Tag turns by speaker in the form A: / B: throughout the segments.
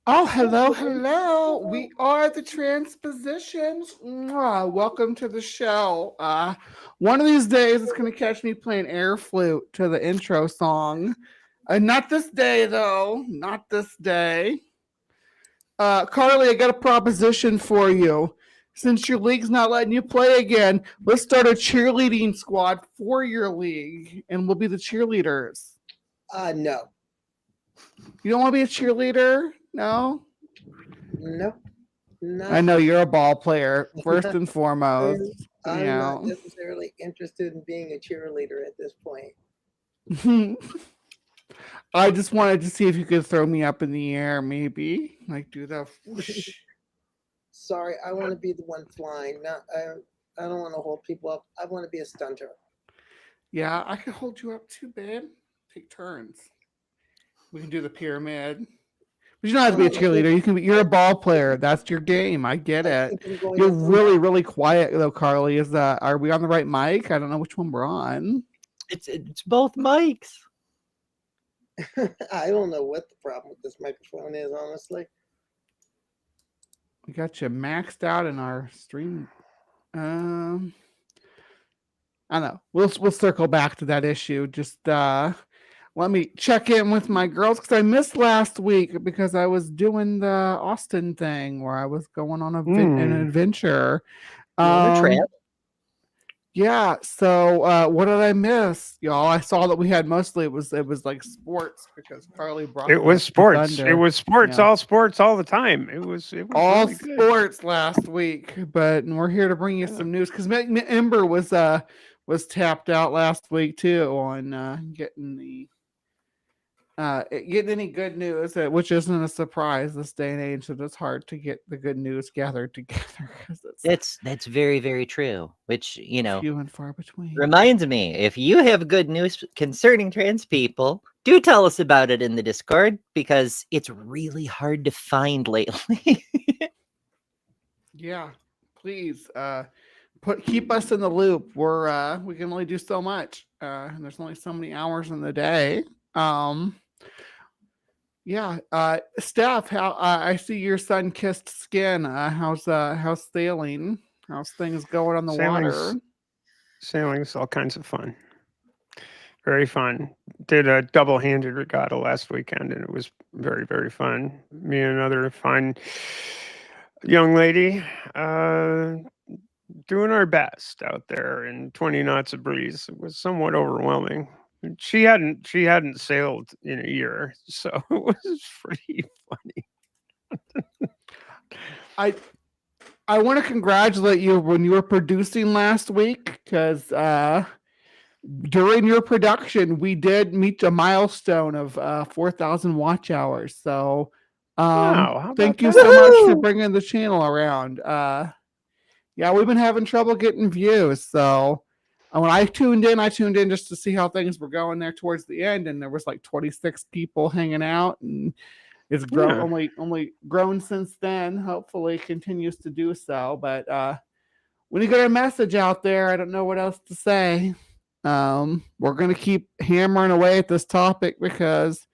A: Oh, hello, hello. We are the Transpositions. Mwah. Welcome to the show. One of these days, it's going to catch me playing air flute to the intro song. Not this day, though. Not this day. Karleigh, I got a proposition for you. Since your league's not letting you play again, let's start a cheerleading squad for your league, and we'll be the cheerleaders.
B: No.
A: You don't want to be a cheerleader? No?
B: No. No.
A: I know you're a ball player, first and foremost.
B: I'm
A: Yeah.
B: not necessarily interested in being a cheerleader at this point.
A: I just wanted to see if you could throw me up in the air, maybe. Like do the whoosh.
B: Sorry, I want to be the one flying. Not, I don't want to hold people up. I want to be a stunter.
A: Yeah, I can hold you up too, babe. Take turns. We can do the pyramid. But you don't have to be a cheerleader. You can be. You're a ball player. That's your game. I get it. You're really, really quiet though, Karleigh. Is that? Are we on the right mic? I don't know which one we're on.
C: It's both mics.
B: I don't know what the problem with this microphone is, honestly.
A: We got you maxed out in our stream. I don't know. We'll circle back to that issue. Just let me check in with my girls because I missed last week because I was doing the Austin thing where I was going on an adventure. Yeah. So what did I miss, y'all? I saw that we had mostly it was like sports because Karleigh brought
D: it was sports.
A: Thunder.
D: It was sports,
A: Yeah.
D: all sports all the time. It was
A: all
D: really good.
A: sports last week, but we're here to bring you some news because Ember was tapped out last week too on getting any good news, which isn't a surprise this day and age. That it's hard to get the good news gathered together because
C: That's very, very true. Which
A: few and far between.
C: Reminds me, if you have good news concerning trans people, do tell us about it in the Discord because it's really hard to find lately.
A: Yeah, please keep us in the loop. We can only do so much. And there's only so many hours in the day. Yeah. Steph, how I see your sun-kissed skin. How's sailing? How's things going on the water?
D: Sailing's all kinds of fun. Very fun. Did a double-handed regatta last weekend, and it was very, very fun. Me and another fine young lady doing our best out there in 20 knots of breeze. It was somewhat overwhelming. She hadn't sailed in a year, so it was pretty funny.
A: I want to congratulate you when you were producing last week because during your production we did meet a milestone of 4,000 watch hours. So
D: wow,
A: thank you so much for bringing the channel around. Yeah, we've been having trouble getting views, so. When I tuned in just to see how things were going there towards the end, and there was like 26 people hanging out, and it's grown only grown since then. Hopefully, continues to do so. But when you get a message out there, I don't know what else to say. We're gonna keep hammering away at this topic because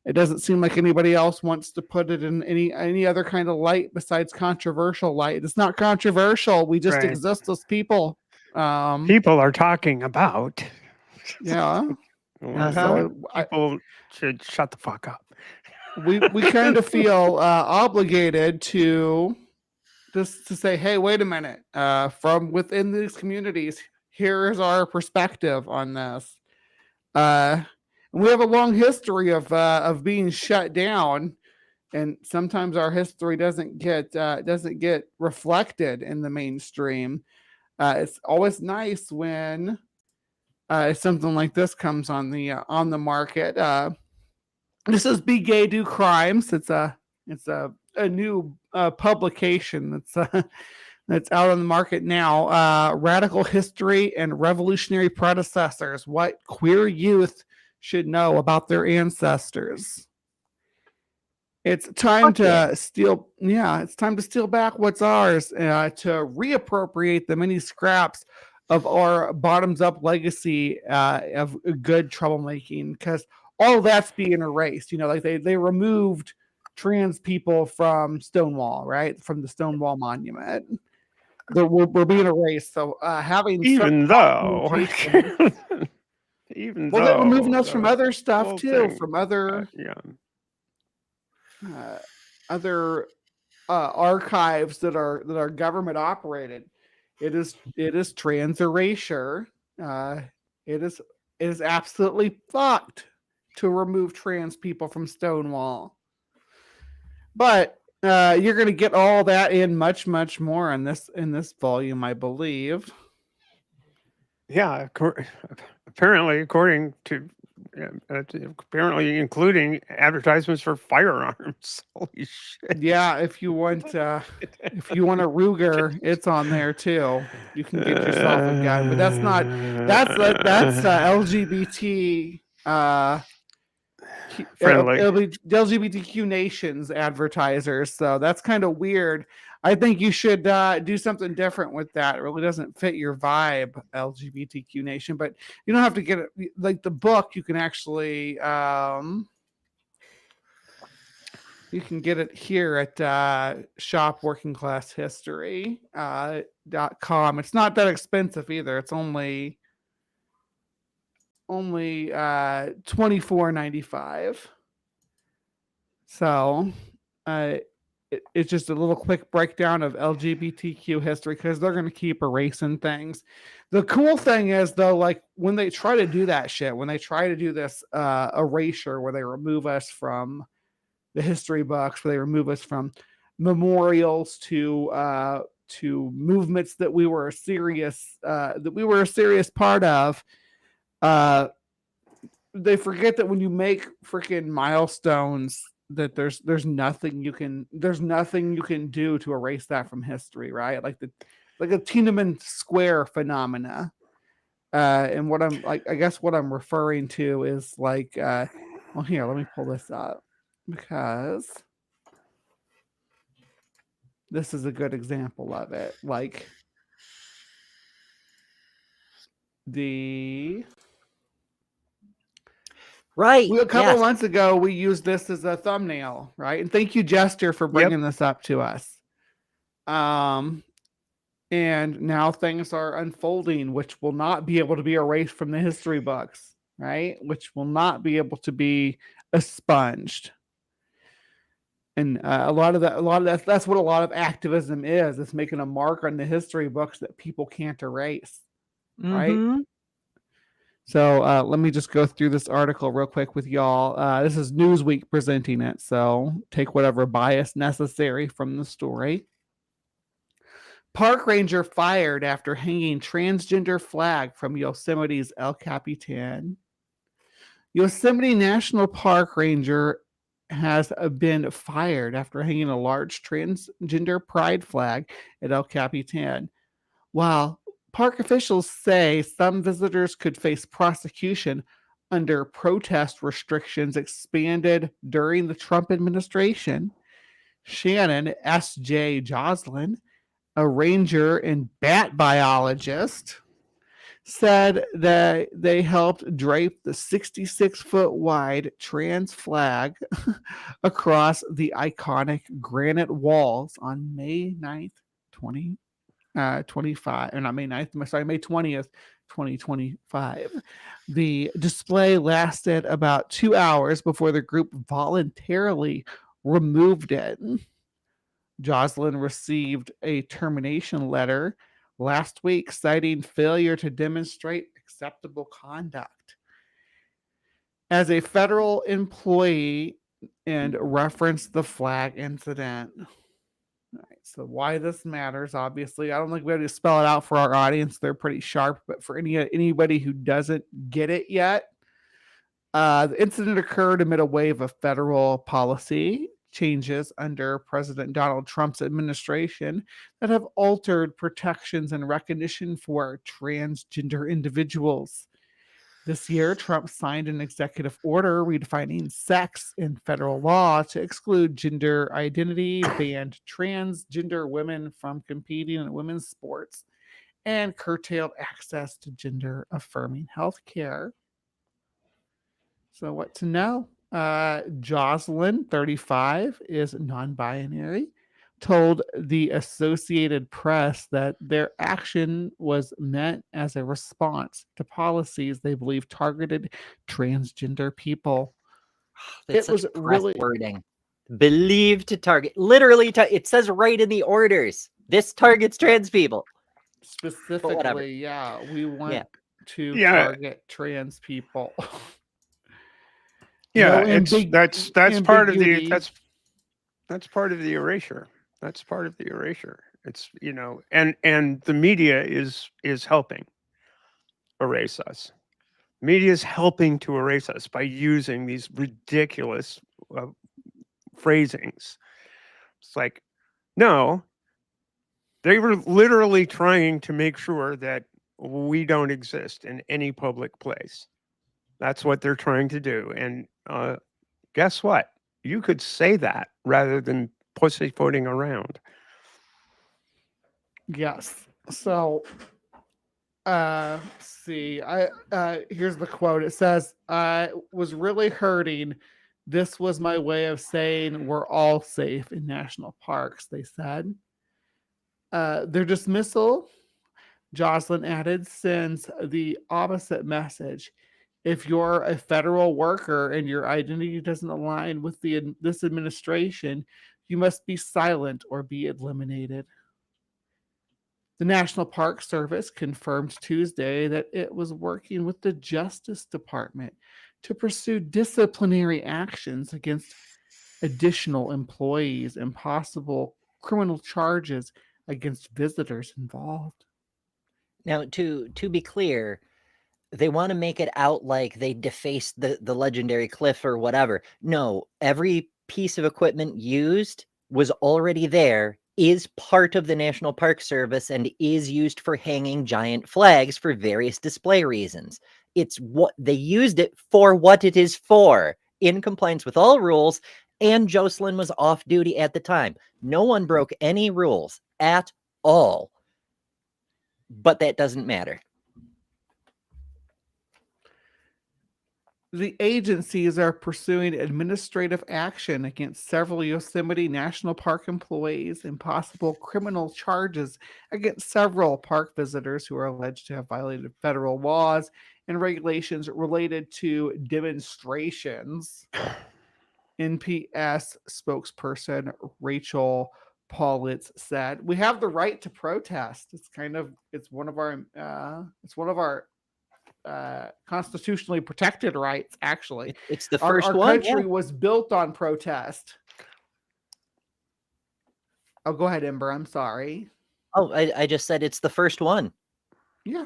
A: it doesn't seem like anybody else wants to put it in any other kind of light besides controversial light. It's not controversial. We just exist as people.
D: People are talking about.
A: Yeah.
D: So people should shut the fuck up.
A: We kind of feel obligated to say, hey, wait a minute. From within these communities, here is our perspective on this. And we have a long history of being shut down, and sometimes our history doesn't get reflected in the mainstream. It's always nice when something like this comes on the market. This is Be Gay Do Crimes. It's a new publication that's out on the market now. Radical History and Revolutionary Predecessors: What Queer Youth Should Know About Their Ancestors. It's time to steal. Yeah, it's time to steal back what's ours, to reappropriate the many scraps of our bottoms-up legacy of good troublemaking, because all that's being erased. Like they removed trans people from Stonewall, right? From the Stonewall Monument. We're being erased. So having
D: Even though,
A: documentation-
D: even
A: well,
D: though
A: they're removing us from
D: the
A: other stuff
D: whole
A: too,
D: thing,
A: from other
D: yeah,
A: other archives that are government operated. It is trans erasure. It is absolutely fucked to remove trans people from Stonewall. But you're going to get all that in much more in this volume, I believe.
D: yeah. Apparently, according to apparently including advertisements for firearms. Holy shit!
A: Yeah, if you want a Ruger, it's on there too. You can get yourself a gun, but that's LGBT
D: friendly.
A: LGBTQ nations advertisers. So that's kind of weird. I think you should do something different with that. It really doesn't fit your vibe, LGBTQ nation. But you don't have to get it. Like the book, you can actually you can get it here at shopworkingclasshistory.com. It's not that expensive either. It's only $24.95. So it's just a little quick breakdown of LGBTQ history because they're going to keep erasing things. The cool thing is though, like when they try to do that shit, when they try to do this erasure where they remove us from the history books, where they remove us from memorials to movements that we were a serious part of, they forget that when you make freaking milestones that there's nothing you can do to erase that from history, right? Like a Tiananmen Square phenomena. And what I'm like, I guess what I'm referring to is like, well, here, let me pull this up because this is a good example of it. Like
C: Right.
A: A couple of months ago, we used this as a thumbnail, right? And thank you, Jester, for bringing this up to us. And now things are unfolding, which will not be able to be erased from the history books, right? Which will not be able to be expunged. And that's what a lot of activism is. It's making a mark on the history books that people can't erase, right? So let me just go through this article real quick with y'all. This is Newsweek presenting it, so take whatever bias necessary from the story. Park ranger fired after hanging transgender flag from Yosemite's El Capitan. Yosemite National Park ranger has been fired after hanging a large transgender pride flag at El Capitan. While park officials say some visitors could face prosecution under protest restrictions expanded during the Trump administration, Shannon S.J. Joslin, a ranger and bat biologist, said that they helped drape the 66-foot wide trans flag across the iconic granite walls on May 9th, 2025. The display lasted about 2 hours before the group voluntarily removed it. Joslin received a termination letter last week citing failure to demonstrate acceptable conduct. As a federal employee and referenced the flag incident. All right, so why this matters, obviously, I don't think we have to spell it out for our audience. They're pretty sharp, but for anybody who doesn't get it yet, the incident occurred amid a wave of federal policy changes under President Donald Trump's administration that have altered protections and recognition for transgender individuals. This year, Trump signed an executive order redefining sex in federal law to exclude gender identity, banned transgender women from competing in women's sports, and curtailed access to gender-affirming health care. So what to know? Jocelyn, 35, is non-binary, told the Associated Press that their action was meant as a response to policies they believe targeted transgender people.
C: That's
A: It
C: such
A: was
C: press
A: really
C: wording. Believe to target. Literally, it says right in the orders. This targets trans people.
A: specifically, yeah, we want to
D: Yeah.
A: target trans people.
D: Yeah,
A: No
D: that's part of the
A: ambiguity.
D: that's part of the erasure. That's part of the erasure. It's and the media is helping erase us. Media is helping to erase us by using these ridiculous phrasings. It's like, no, they were literally trying to make sure that we don't exist in any public place. That's what they're trying to do. And guess what? You could say that rather than pussyfooting around.
A: Yes. So see, here's the quote. It says, "I was really hurting. This was my way of saying we're all safe in national parks," they said. Their dismissal, Jocelyn added, sends the opposite message. If you're a federal worker and your identity doesn't align with this administration, you must be silent or be eliminated. The National Park Service confirmed Tuesday that it was working with the Justice Department to pursue disciplinary actions against additional employees and possible criminal charges against visitors involved.
C: Now, to be clear, they want to make it out like they defaced the legendary cliff or whatever. No, every piece of equipment used was already there, is part of the National Park Service, and is used for hanging giant flags for various display reasons. It's what they used it for, what it is for, in compliance with all rules, and Jocelyn was off duty at the time. No one broke any rules at all. But that doesn't matter.
A: The agencies are pursuing administrative action against several Yosemite National Park employees and possible criminal charges against several park visitors who are alleged to have violated federal laws and regulations related to demonstrations. NPS spokesperson Rachel Paulitz said, "We have the right to protest. It's one of our constitutionally protected rights, actually.
C: It's the
A: Our
C: first one.
A: country was built on protest." Oh, go ahead, Ember. I'm sorry.
C: Oh, I just said it's the first one.
A: Yeah.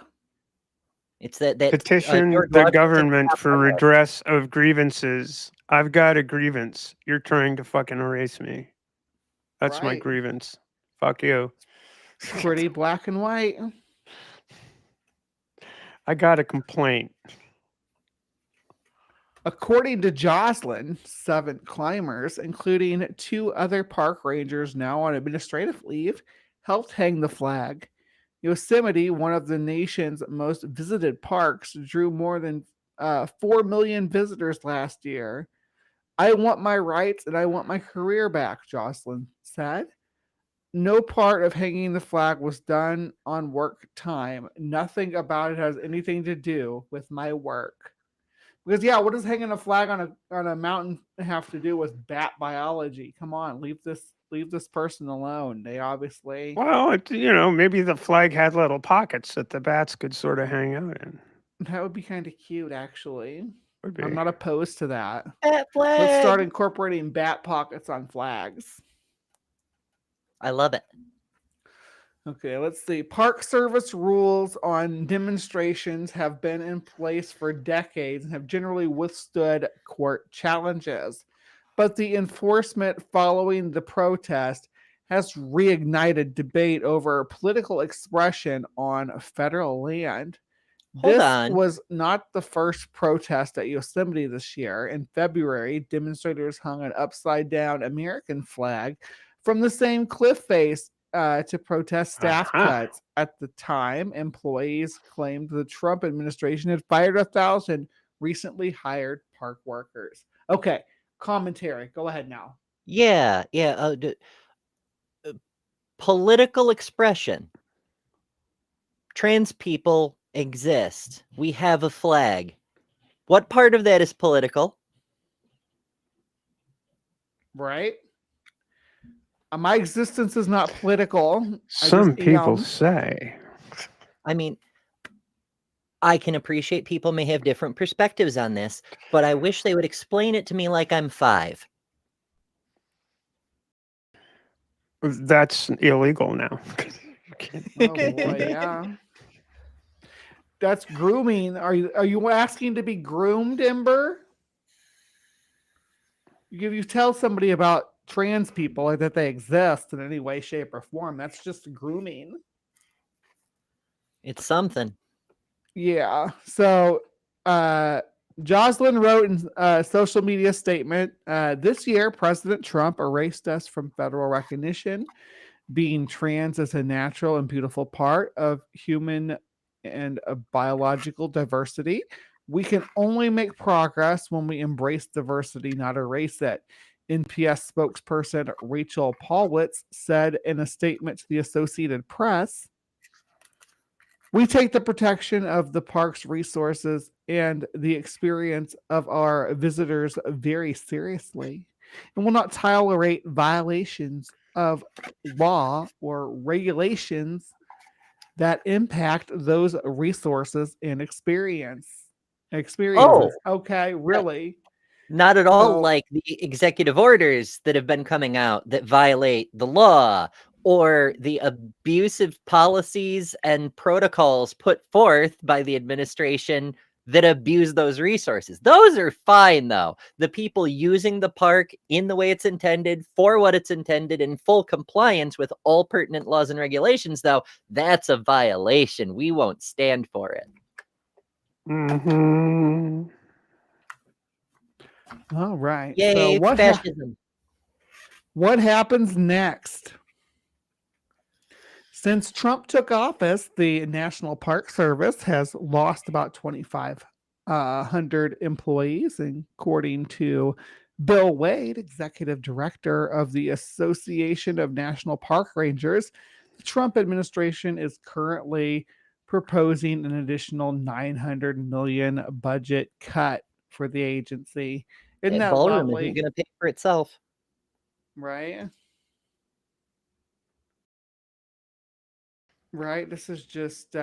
C: It's that
D: Petition
C: George
D: the
C: Washington
D: government
C: passed
D: for
C: on that.
D: redress of grievances. I've got a grievance. You're trying to fucking erase me. That's my
A: Right.
D: grievance. Fuck you.
A: It's pretty black and white.
D: I got a complaint.
A: According to Jocelyn, 7 climbers, including 2 other park rangers now on administrative leave, helped hang the flag. Yosemite, one of the nation's most visited parks, drew more than 4 million visitors last year. "I want my rights and I want my career back," Jocelyn said. "No part of hanging the flag was done on work time. Nothing about it has anything to do with my work." Because yeah, what does hanging a flag on a mountain have to do with bat biology? Come on, leave this person alone. They obviously
D: Well, maybe the flag had little pockets that the bats could sort of hang out in.
A: that would be kind of cute, actually.
D: Would be.
A: I'm not opposed to that.
C: Bat flag.
A: Let's start incorporating bat pockets on flags.
C: I love it.
A: Okay, let's see. Park Service rules on demonstrations have been in place for decades and have generally withstood court challenges. But the enforcement following the protest has reignited debate over political expression on federal land.
C: Hold
A: This
C: on.
A: was not the first protest at Yosemite this year. In February, demonstrators hung an upside-down American flag from the same cliff face to protest staff cuts. At the time, employees claimed the Trump administration had fired 1,000 recently hired park workers. Okay, commentary. Go ahead now.
C: Yeah, yeah. Political expression. Trans people exist. We have a flag. What part of that is political?
A: Right? My existence is not political.
D: Some people
A: am.
D: say.
C: I mean, I can appreciate people may have different perspectives on this, but I wish they would explain it to me like I'm 5.
D: That's illegal now.
A: Oh boy, yeah. That's grooming. Are you asking to be groomed, Ember? You tell somebody about trans people or that they exist in any way, shape, or form. That's just grooming.
C: It's something.
A: Yeah. So Jocelyn wrote in a social media statement, this year, President Trump erased us from federal recognition. Being trans is a natural and beautiful part of human and biological diversity. We can only make progress when we embrace diversity, not erase it. NPS spokesperson Rachel Paulwitz said in a statement to the Associated Press, we take the protection of the park's resources and the experience of our visitors very seriously and will not tolerate violations of law or regulations that impact those resources and experiences. Okay, really?
C: Not at all
A: So-
C: like the executive orders that have been coming out that violate the law or the abusive policies and protocols put forth by the administration that abuse those resources. Those are fine, though. The people using the park in the way it's intended, for what it's intended, in full compliance with all pertinent laws and regulations, though, that's a violation. We won't stand for it.
D: Mm-hmm.
A: All right.
C: Yay,
A: So
C: fascism.
A: what happens next? Since Trump took office, the National Park Service has lost about 2,500 employees, according to Bill Wade, executive director of the Association of National Park Rangers. The Trump administration is currently proposing an additional $900 million budget cut for the agency. Isn't
C: That
A: that
C: ballroom
A: lovely?
C: isn't going to pay for itself.
A: Right? Right. This is just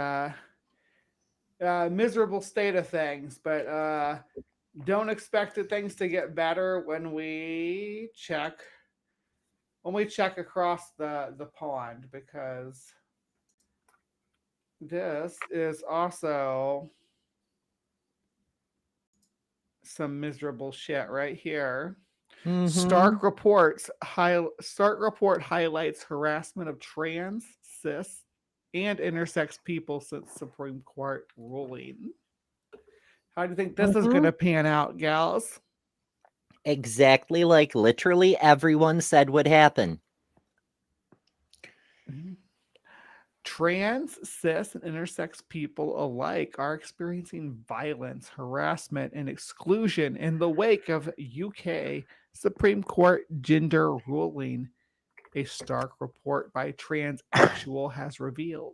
A: miserable state of things, but don't expect things to get better when we check across the pond, because this is also some miserable shit right here. Stark report highlights harassment of trans, cis, and intersex people since Supreme Court ruling. How do you think this is going to pan out, gals?
C: Exactly like literally everyone said would happen.
A: Trans, cis, and intersex people alike are experiencing violence, harassment, and exclusion in the wake of UK Supreme Court gender ruling, a stark report by Transaxual has revealed.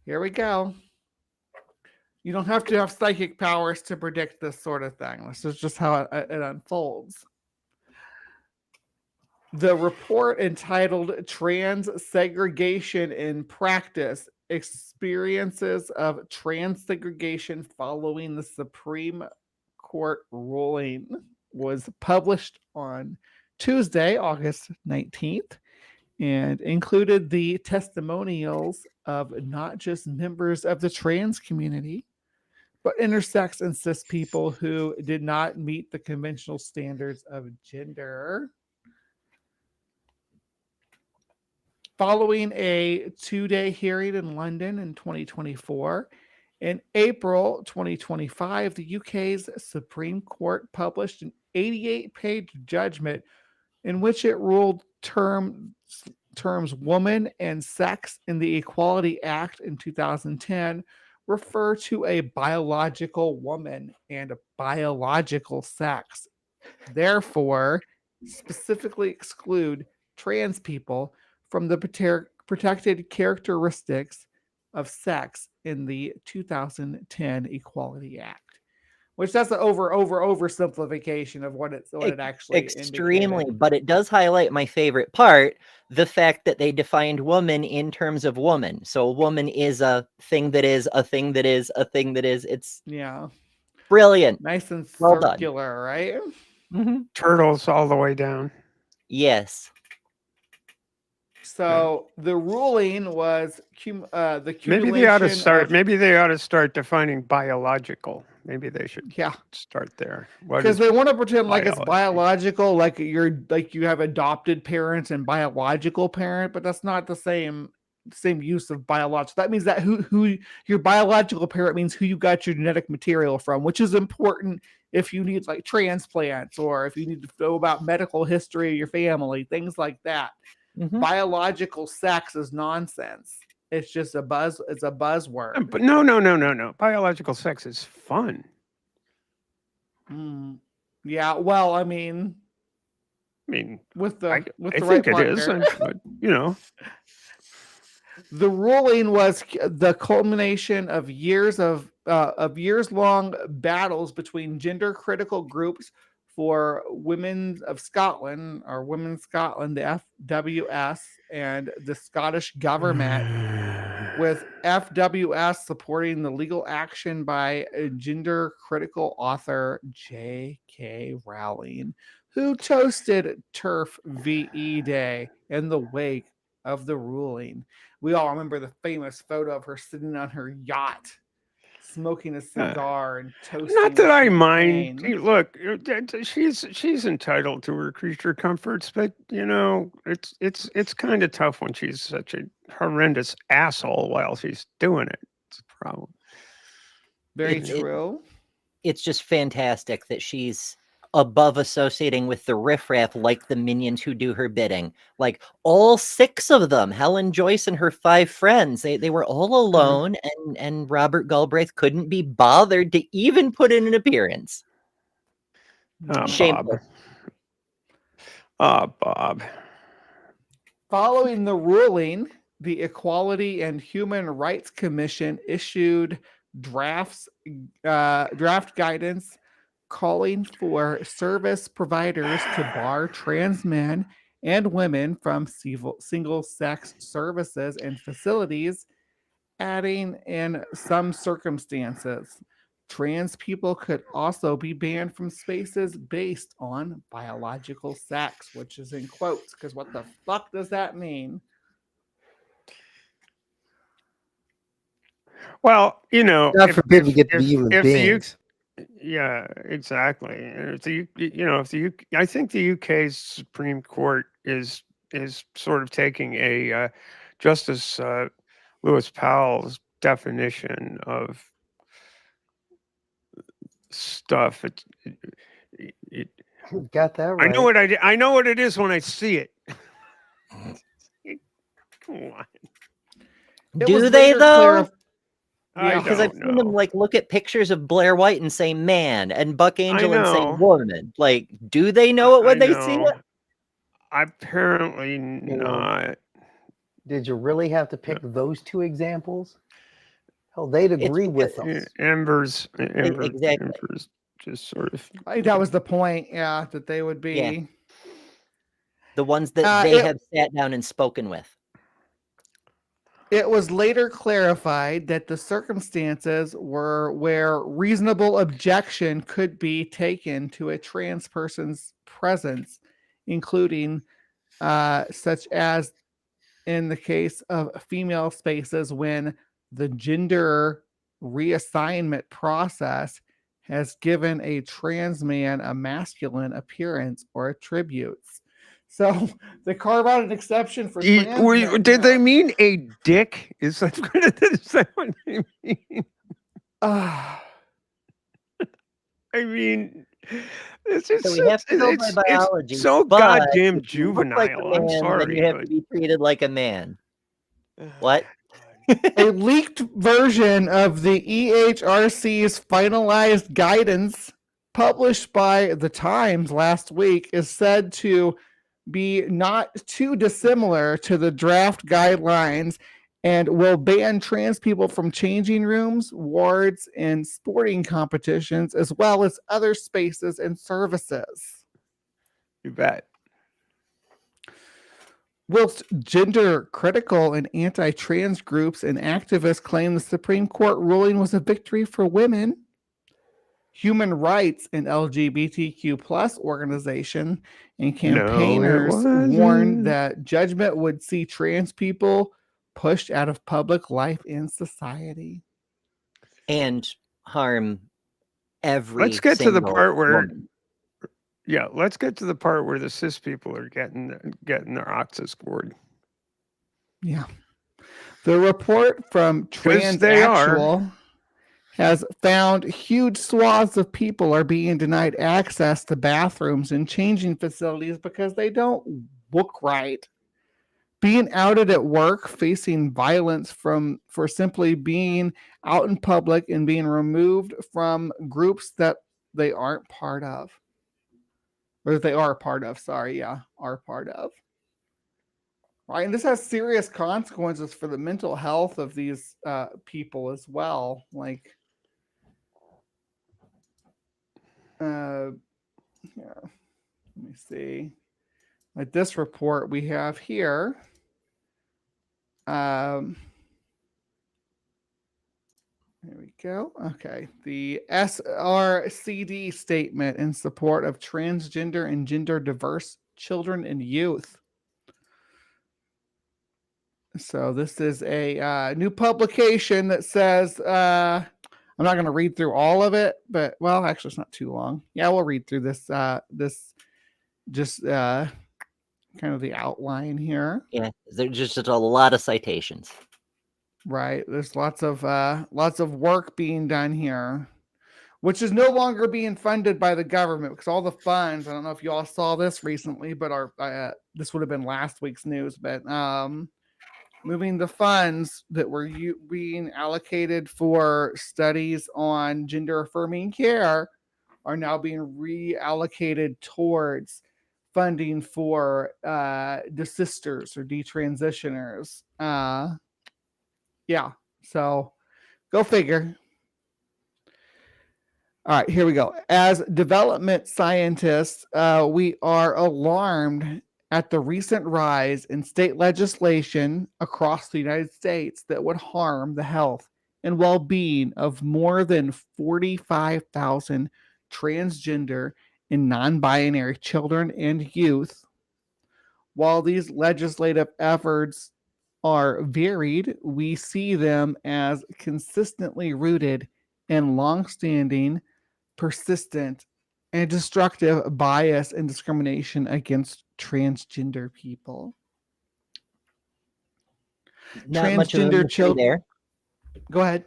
A: Here we go. You don't have to have psychic powers to predict this sort of thing. This is just how it unfolds. The report, entitled Trans Segregation in Practice, Experiences of Trans Segregation Following the Supreme Court Ruling, was published on Tuesday, August 19th, and included the testimonials of not just members of the trans community, but intersex and cis people who did not meet the conventional standards of gender. Following a 2-day hearing in London in 2024, in April 2025, the UK's Supreme Court published an 88-page judgment in which it ruled terms woman and sex in the Equality Act in 2010 refer to a biological woman and a biological sex. Therefore, specifically exclude trans people from the protected characteristics of sex in the 2010 Equality Act. Which that's an oversimplification of what it actually
C: Extremely,
A: indicated.
C: but it does highlight my favorite part, the fact that they defined woman in terms of woman. So a woman is a thing that is a thing that is a thing that is. It's brilliant.
A: Nice and
C: Well done.
A: circular, right?
D: Turtles all the way down.
C: Yes.
A: So the ruling was the
D: Maybe they ought to start.
A: of,
D: Maybe they ought to start defining biological. Maybe they should start there.
A: Because they want to pretend like it's
D: biology?
A: biological, like you have adopted parents and biological parent, but that's not the same use of biological. That means that who your biological parent means who you got your genetic material from, which is important if you need like transplants or if you need to know about medical history of your family, things like that. Biological sex is nonsense. It's just a buzzword.
D: But no. Biological sex is fun.
A: Yeah, well, I mean, with the
D: I
A: right
D: think it
A: partner.
D: is, but you know.
A: The ruling was the culmination of years long battles between gender critical groups for Women of Scotland or Women's Scotland, the FWS, and the Scottish government, with FWS supporting the legal action by gender critical author J.K. Rowling, who toasted TERF VE Day in the wake of the ruling. We all remember the famous photo of her sitting on her yacht, smoking a cigar and toasting.
D: Not that I
A: champagne.
D: mind. Look, she's entitled to her creature comforts, but you know, it's kind of tough when she's such a horrendous asshole while she's doing it. It's a problem.
A: Very true.
C: It's just fantastic that she's above associating with the riffraff like the minions who do her bidding. Like all 6 of them, Helen Joyce and her 5 friends, they were all alone, and Robert Galbraith couldn't be bothered to even put in an appearance. Shameful.
D: Bob.
A: Following the ruling, the Equality and Human Rights Commission issued draft guidance calling for service providers to bar trans men and women from single-sex services and facilities, adding in some circumstances, trans people could also be banned from spaces based on biological sex, which is in quotes, because what the fuck does that mean?
D: Well, you know,
E: God forbid we get to be human beings.
D: Yeah, exactly. And I think the UK's Supreme Court is sort of taking a Justice Lewis Powell's definition of stuff. It
E: got that right.
D: I know what it is when I see it. Come on.
C: Do they though?
D: Because
C: I've seen them like look at pictures of Blair White and say man, and Buck Angel and say woman. Like, do they know it when they see it?
D: Apparently not.
E: Did you really have to pick those 2 examples? Hell, they'd agree with us.
D: Embers
C: Exactly.
D: Just sort of.
A: I think that was the point. Yeah, that they would be
C: the ones that they have sat down and spoken with.
A: It was later clarified that the circumstances were where reasonable objection could be taken to a trans person's presence, including such as in the case of female spaces when the gender reassignment process has given a trans man a masculine appearance or attributes. So they carve out an exception for trans men.
D: Did they mean a dick? Is that what they mean? I mean, it's so goddamn juvenile. I'm sorry.
C: You have to be treated like a man. What?
A: A leaked version of the EHRC's finalized guidance published by The Times last week is said to be not too dissimilar to the draft guidelines and will ban trans people from changing rooms, wards, and sporting competitions, as well as other spaces and services.
D: You bet.
A: Whilst gender critical and anti-trans groups and activists claim the Supreme Court ruling was a victory for women, human rights and LGBTQ plus organization and campaigners warned
D: wasn't.
A: that judgment would see trans people pushed out of public life and society.
C: And harm every
D: Let's get to the
C: single
D: part where
C: woman.
D: Yeah, let's get to the part where the cis people are getting their oxes gored.
A: Yeah. The report from
D: 'Cause they are.
A: Transactual has found huge swaths of people are being denied access to bathrooms and changing facilities because they don't look right. Being outed at work, facing violence for simply being out in public and being removed from groups that they aren't part of. Or that they are a part of, are part of. Right, and this has serious consequences for the mental health of these people as well. Like, here, let me see. Like this report we have here. There we go. Okay. The SRCD statement in support of transgender and gender diverse children and youth. So this is a new publication that says, I'm not going to read through all of it, but well, actually it's not too long. Yeah, we'll read through this, just kind of the outline here.
C: Yeah, there's just a lot of citations.
A: Right. There's lots of work being done here, which is no longer being funded by the government because all the funds, I don't know if you all saw this recently, but this would have been last week's news, but moving the funds that were being allocated for studies on gender affirming care are now being reallocated towards funding for desisters or detransitioners. Yeah, so go figure. All right, here we go. As development scientists, we are alarmed at the recent rise in state legislation across the United States that would harm the health and well-being of more than 45,000 transgender and non-binary children and youth. While these legislative efforts are varied, we see them as consistently rooted in long-standing, persistent, and destructive bias and discrimination against transgender people.
C: Not much of a
A: Transgender
C: mystery
A: children.
C: there.
A: Go ahead.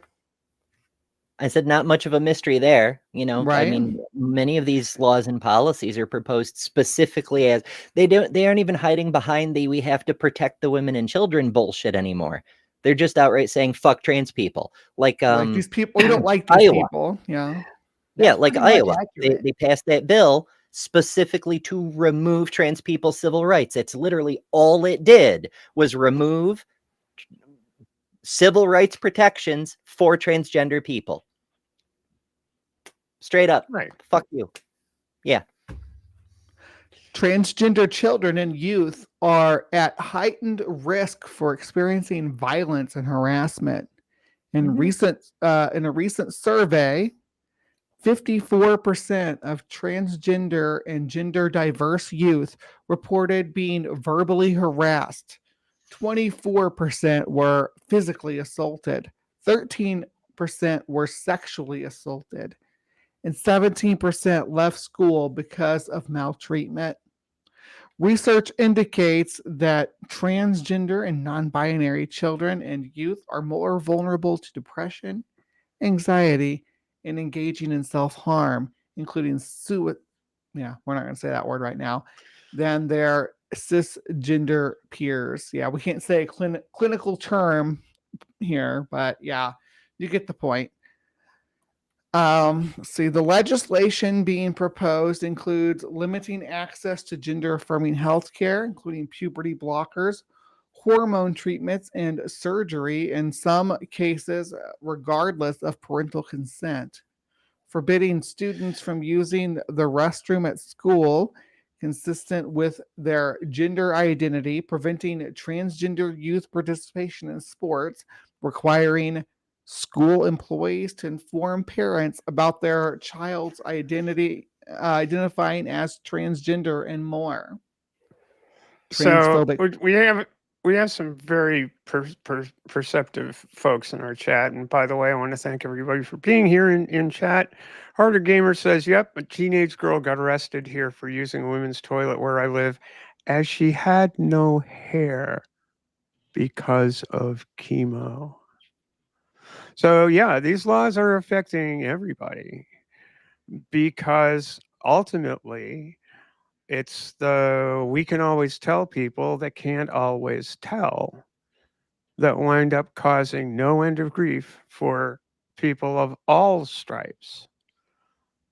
C: I said not much of a mystery there. You know, I
A: Right.
C: mean, many of these laws and policies are proposed specifically as they aren't even hiding behind the we have to protect the women and children bullshit anymore. They're just outright saying fuck trans people. Like
A: These people, we don't like these
C: Iowa.
A: people. Yeah.
C: Yeah,
E: That's
C: like
E: pretty much
C: Iowa.
E: accurate.
C: They passed that bill specifically to remove trans people's civil rights. It's literally all it did was remove civil rights protections for transgender people. Straight up.
D: Right.
C: Fuck you. Yeah.
A: Transgender children and youth are at heightened risk for experiencing violence and harassment. In a recent survey, 54% of transgender and gender diverse youth reported being verbally harassed. 24% were physically assaulted. 13% were sexually assaulted. And 17% left school because of maltreatment. Research indicates that transgender and non-binary children and youth are more vulnerable to depression, anxiety, and engaging in self-harm, including suicide. Yeah, we're not going to say that word right now. Than their cisgender peers. Yeah, we can't say a clinical term here, but yeah, you get the point. See, the legislation being proposed includes limiting access to gender affirming healthcare, including puberty blockers, hormone treatments, and surgery in some cases, regardless of parental consent. Forbidding students from using the restroom at school consistent with their gender identity, preventing transgender youth participation in sports, requiring school employees to inform parents about their child's identity, identifying as transgender, and more.
D: So
A: Transphobic.
D: we have some very perceptive folks in our chat. And by the way, I want to thank everybody for being here in chat. Harder Gamer says, yep, a teenage girl got arrested here for using a women's toilet where I live as she had no hair because of chemo. So yeah, these laws are affecting everybody because ultimately it's the we can always tell people that can't always tell that wind up causing no end of grief for people of all stripes.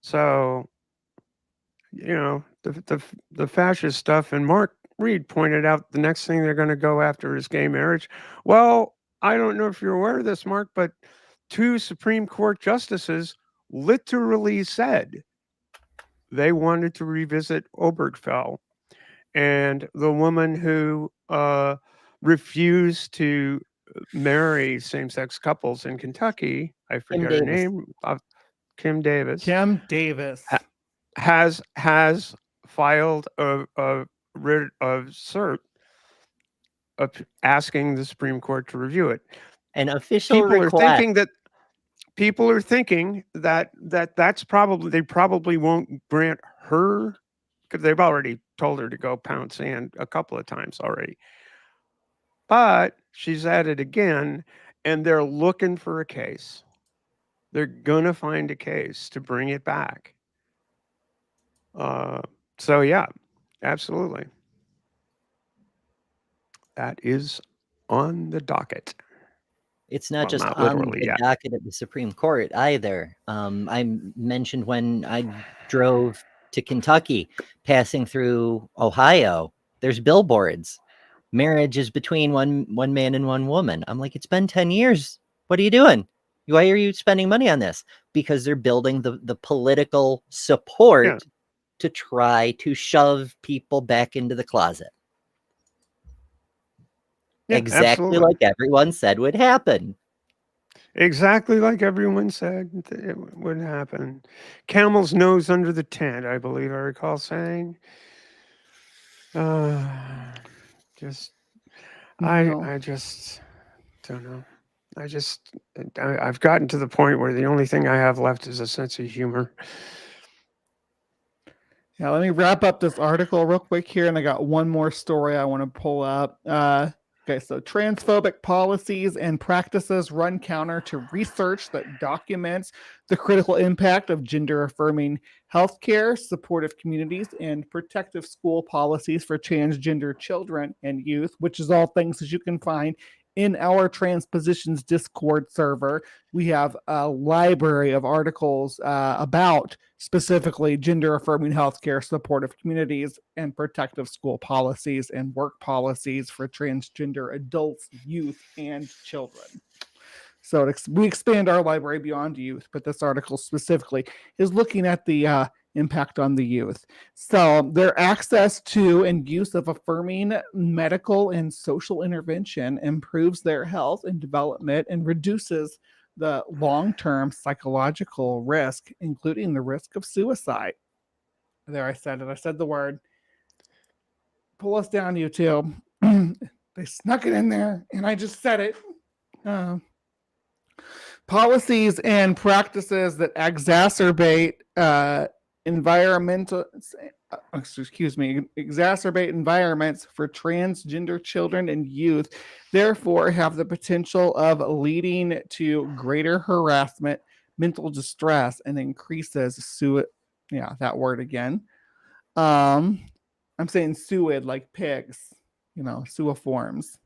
D: So, you know, the fascist stuff, and Mark Reed pointed out the next thing they're going to go after is gay marriage. Well, I don't know if you're aware of this, Mark, but 2 Supreme Court justices literally said they wanted to revisit Obergefell. And the woman who refused to marry same-sex couples in Kentucky, I forget her
C: Davis.
D: name, Kim Davis,
A: Kim Davis.
D: has filed a writ of cert asking the Supreme Court to review it.
C: An official
D: People
C: request.
D: are thinking that that's probably, they probably won't grant her, because they've already told her to go pound sand a couple of times already. But she's at it again, and they're looking for a case. They're gonna find a case to bring it back. So yeah, absolutely. That is on the docket.
C: It's not
D: Well,
C: just
D: not
C: on
D: literally
C: the
D: yet.
C: docket at the Supreme Court either. I mentioned when I drove to Kentucky, passing through Ohio, there's billboards. Marriage is between one man and one woman. I'm like, it's been 10 years. What are you doing? Why are you spending money on this? Because they're building the political support to try to shove people back into the closet.
D: Yeah,
C: exactly
D: absolutely.
C: like everyone said would happen.
D: Exactly like everyone said it would happen. Camel's nose under the tent, I believe I recall saying. Just,
A: No.
D: I just don't know. I've gotten to the point where the only thing I have left is a sense of humor.
A: Yeah, let me wrap up this article real quick here, and I got one more story I want to pull up. Okay, so transphobic policies and practices run counter to research that documents the critical impact of gender-affirming healthcare, supportive communities, and protective school policies for transgender children and youth, which is all things that you can find in our Transpositions Discord server. We have a library of articles about specifically gender affirming healthcare, supportive communities, and protective school policies and work policies for transgender adults, youth, and children. So we expand our library beyond youth, but this article specifically is looking at the impact on the youth. So their access to and use of affirming medical and social intervention improves their health and development and reduces the long-term psychological risk, including the risk of suicide. There, I said it. I said the word. Pull us down, YouTube. They snuck it in there, and I just said it. Policies and practices that exacerbate exacerbate environments for transgender children and youth, therefore have the potential of leading to greater harassment, mental distress, and increases that word again. I'm saying suid like pigs, suiforms.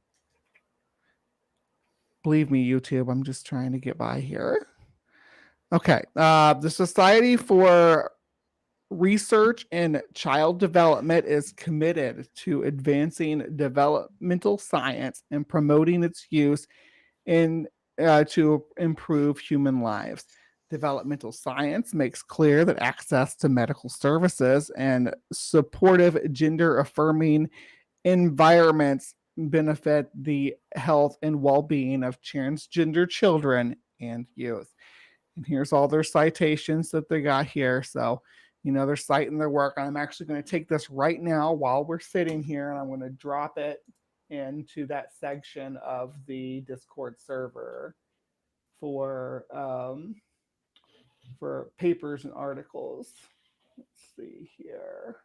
A: Believe me, YouTube, I'm just trying to get by here. Okay. The Society for Research in Child Development is committed to advancing developmental science and promoting its use to improve human lives. Developmental science makes clear that access to medical services and supportive gender affirming environments benefit the health and well-being of transgender children and youth. And here's all their citations that they got here. So, they're citing their work. And I'm actually going to take this right now while we're sitting here, and I'm going to drop it into that section of the Discord server for papers and articles. Let's see here.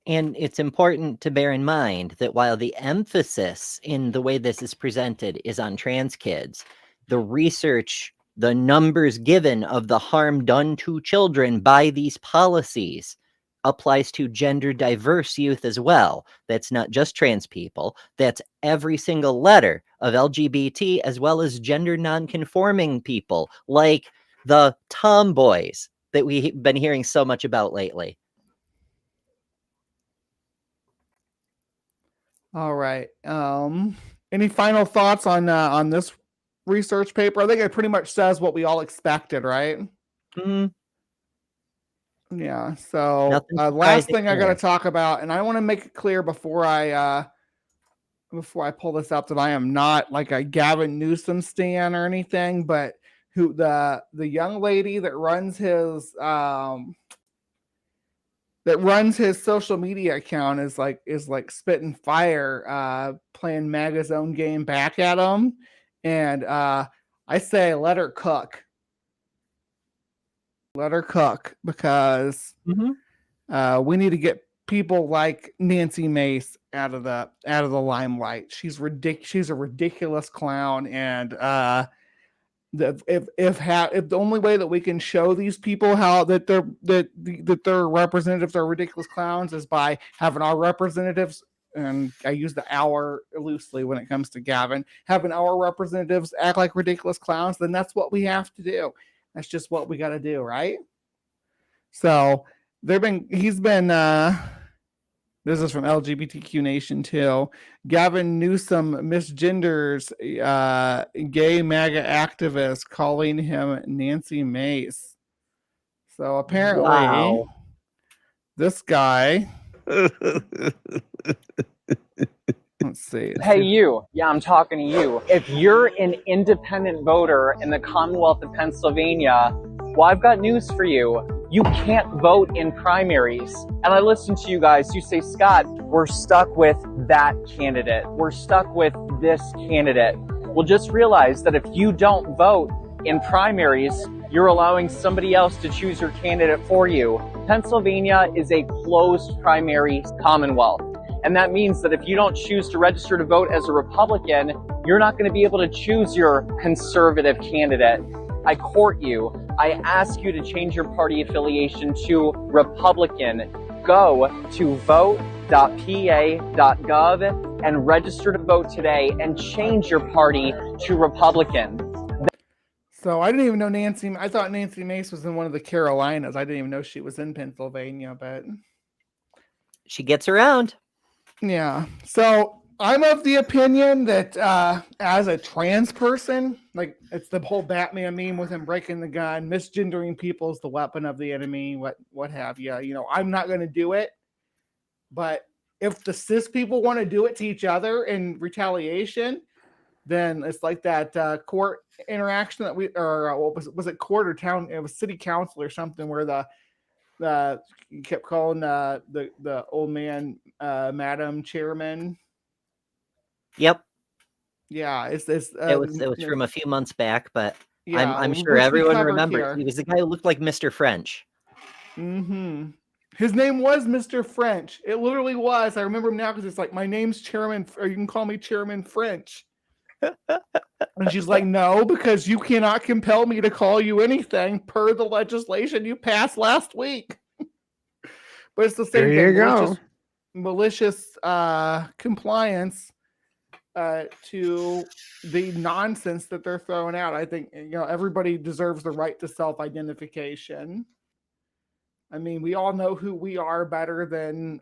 C: And it's important to bear in mind that while the emphasis in the way this is presented is on trans kids, the research, the numbers given of the harm done to children by these policies applies to gender diverse youth as well. That's not just trans people. That's every single letter of LGBT as well as gender non-conforming people, like the tomboys that we've been hearing so much about lately.
A: All right. Any final thoughts on this research paper? I think it pretty much says what we all expected, right?
C: Mm-hmm.
A: Yeah. So
C: Nothing
A: last
C: surprising
A: thing I got to
C: there.
A: talk about, and I want to make it clear before I pull this up that I am not like a Gavin Newsom stan or anything, but who the young lady that runs his social media account is like spitting fire, playing MAGA's own game back at him. And I say let her cook. Let her cook, because we need to get people like Nancy Mace out of the limelight. She's She's a ridiculous clown, and if the only way that we can show these people how that their representatives are ridiculous clowns is by having our representatives, and I use the our loosely when it comes to Gavin, having our representatives act like ridiculous clowns, then that's what we have to do. That's just what we got to do, right? So he's been this is from LGBTQ Nation too. Gavin Newsom misgenders gay MAGA activist, calling him Nancy Mace. So apparently, this guy. Let's see.
F: Hey, you. Yeah, I'm talking to you. If you're an independent voter in the Commonwealth of Pennsylvania, well, I've got news for you. You can't vote in primaries. And I listen to you guys. You say, Scott, we're stuck with that candidate. We're stuck with this candidate. Well, just realize that if you don't vote in primaries, you're allowing somebody else to choose your candidate for you. Pennsylvania is a closed primary commonwealth. And that means that if you don't choose to register to vote as a Republican, you're not going to be able to choose your conservative candidate. I court you. I ask you to change your party affiliation to Republican. Go to vote.pa.gov and register to vote today and change your party to Republican.
A: So I didn't even know I thought Nancy Mace was in one of the Carolinas. I didn't even know she was in Pennsylvania, but
C: She gets around.
A: yeah. So I'm of the opinion that as a trans person, like it's the whole Batman meme with him breaking the gun, misgendering people is the weapon of the enemy, what have you. I'm not going to do it. But if the cis people want to do it to each other in retaliation, then it's like that court interaction that what was it court or town? It was city council or something where you kept calling the old man Madam Chairman.
C: Yep.
A: Yeah, it
C: was from a few months back, but
A: yeah,
C: I'm sure everyone remembers. He was the guy who looked like Mr. French.
A: Mm-hmm. His name was Mr. French. It literally was. I remember him now because it's like, my name's Chairman, or you can call me Chairman French. And she's like, no, because you cannot compel me to call you anything per the legislation you passed last week. But it's the same
D: There you
A: thing.
D: go.
A: Malicious compliance. to the nonsense that they're throwing out. I think, everybody deserves the right to self-identification. I mean, we all know who we are better than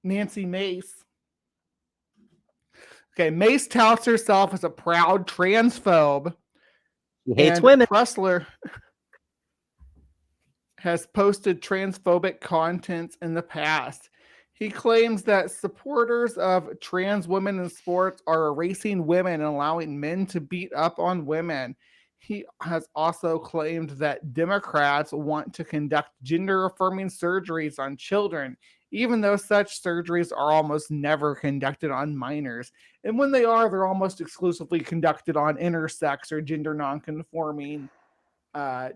A: Nancy Mace. Okay, Mace touts herself as a proud transphobe.
C: He hates
A: and
C: women.
A: Pressler has posted transphobic content in the past. He claims that supporters of trans women in sports are erasing women and allowing men to beat up on women. He has also claimed that Democrats want to conduct gender-affirming surgeries on children, even though such surgeries are almost never conducted on minors. And when they are, they're almost exclusively conducted on intersex or gender non-conforming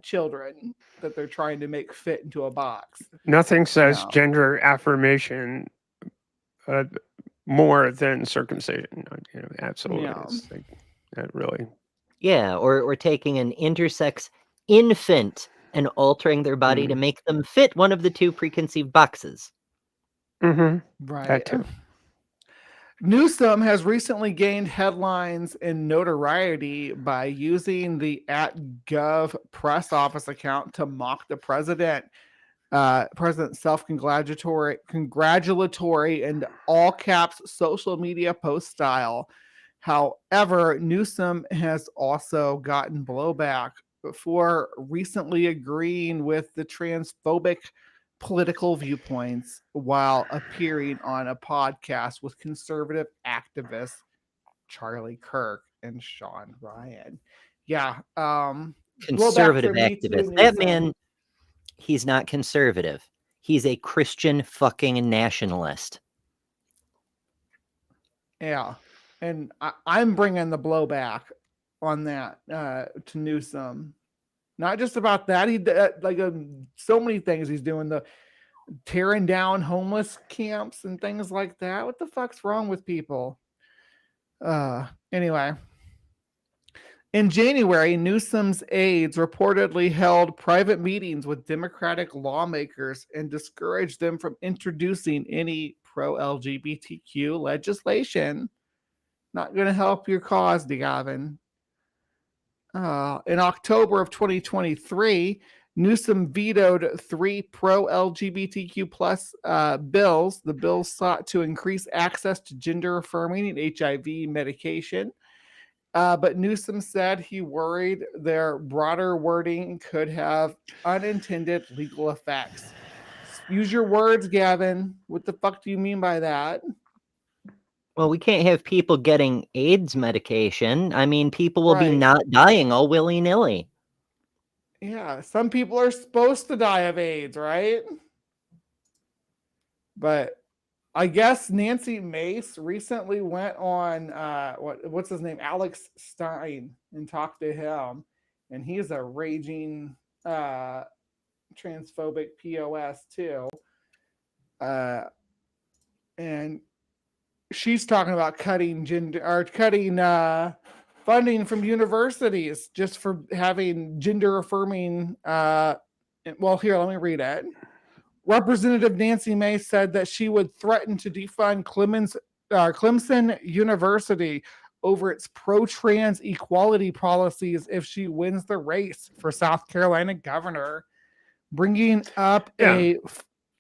A: children that they're trying to make fit into a box.
D: Nothing says
A: No.
D: gender affirmation more than circumcision. Absolutely.
A: Yeah.
D: It's like, that really.
C: Yeah, or taking an intersex infant and altering their body to make them fit one of the two preconceived boxes.
D: Mm-hmm.
A: Right.
D: That too.
A: Newsom has recently gained headlines and notoriety by using the @Gov press office account to mock the president. President's self-congratulatory and all caps social media post style. However, Newsom has also gotten blowback for recently agreeing with the transphobic political viewpoints while appearing on a podcast with conservative activists Charlie Kirk and Sean Ryan. Yeah.
C: Conservative
A: blowback for me too,
C: activist. That
A: Newsom.
C: man, he's not conservative. He's a Christian fucking nationalist.
A: Yeah. And I'm bringing the blowback on that to Newsom. Not just about that. He so many things he's doing. The tearing down homeless camps and things like that. What the fuck's wrong with people? Anyway. In January, Newsom's aides reportedly held private meetings with Democratic lawmakers and discouraged them from introducing any pro-LGBTQ legislation. Not going to help your cause, DeGavin. In October of 2023, Newsom vetoed 3 pro-LGBTQ plus bills. The bills sought to increase access to gender-affirming and HIV medication. But Newsom said he worried their broader wording could have unintended legal effects. Use your words, Gavin. What the fuck do you mean by that?
C: Well, we can't have people getting AIDS medication. I mean, people will be
A: Right.
C: not dying all willy-nilly.
A: Yeah, some people are supposed to die of AIDS, right? But I guess Nancy Mace recently went on what's his name, Alex Stein, and talked to him, and he's a raging transphobic POS too. And she's talking about cutting funding from universities just for having gender affirming. Well, here, let me read it. Representative Nancy Mace said that she would threaten to defund Clemson University over its pro-trans equality policies if she wins the race for South Carolina governor. Bringing up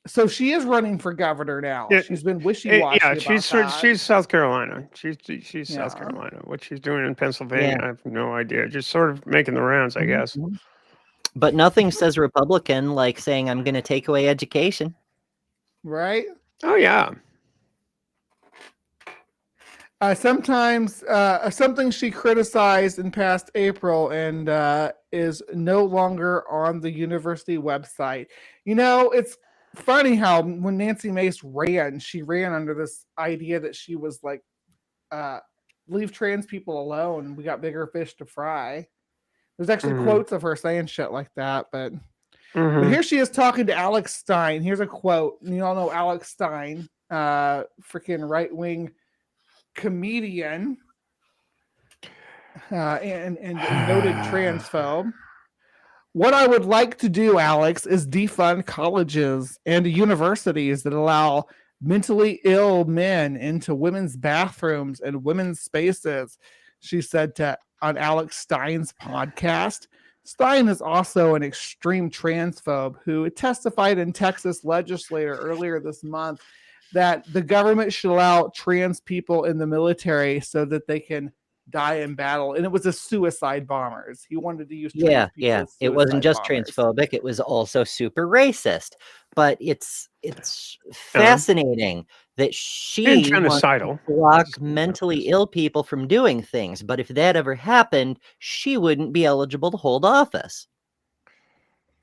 A: so she is running for governor now.
D: Yeah.
A: She's been wishy-washy
D: Yeah,
A: about
D: she's
A: that.
D: South Carolina. She's
A: Yeah.
D: South Carolina. What she's doing in Pennsylvania,
C: Yeah.
D: I have no idea. Just sort of making the rounds, I guess.
C: But nothing says Republican like saying I'm going to take away education.
A: Right?
D: Oh yeah.
A: Sometimes something she criticized in past April and is no longer on the university website. You know, it's funny how when Nancy Mace ran, she ran under this idea that she was like, leave trans people alone. We got bigger fish to fry. There's actually quotes of her saying shit like that, but here she is talking to Alex Stein. Here's a quote. You all know Alex Stein, freaking right-wing comedian and noted transphobe. What I would like to do, Alex, is defund colleges and universities that allow mentally ill men into women's bathrooms and women's spaces, she said on Alex Stein's podcast. Stein is also an extreme transphobe who testified in Texas legislature earlier this month that the government should allow trans people in the military so that they can die in battle. And it was a suicide bombers. He wanted to use trans people as
C: It wasn't
A: suicide
C: just
A: bombers.
C: transphobic, it was also super racist. But it's fascinating that
D: And
C: she wants to
D: genocidal.
C: block mentally ill people from doing things. But if that ever happened, she wouldn't be eligible to hold office.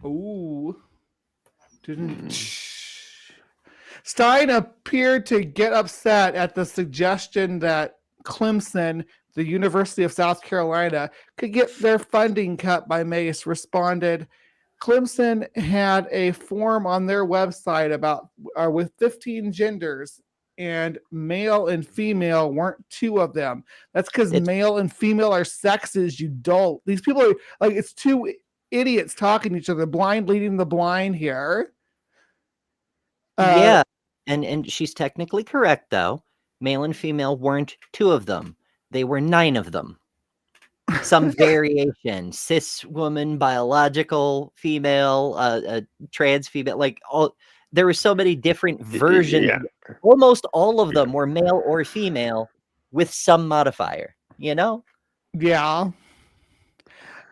A: Ooh. Stein appeared to get upset at the suggestion that Clemson, the University of South Carolina, could get their funding cut by Mace. Responded, Clemson had a form on their website about with 15 genders, and male and female weren't two of them. That's because male and female are sexes, you dolt. These people are like, it's two idiots talking to each other, blind leading the blind here.
C: Yeah. And she's technically correct, though. Male and female weren't two of them. They were 9 of them. Some variation, cis woman, biological female, trans female, like all. There were so many different versions.
D: Yeah.
C: Almost all of them were male or female with some modifier, you know?
A: Yeah.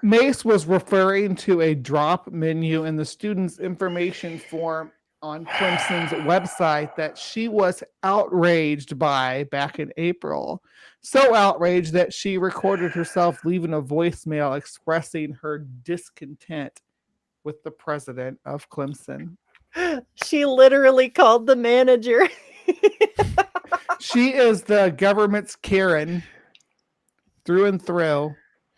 A: Mace was referring to a drop menu in the student's information form on Clemson's website that she was outraged by back in April. So outraged that she recorded herself leaving a voicemail expressing her discontent with the president of Clemson.
C: She literally called the manager.
A: She is the government's Karen through and through.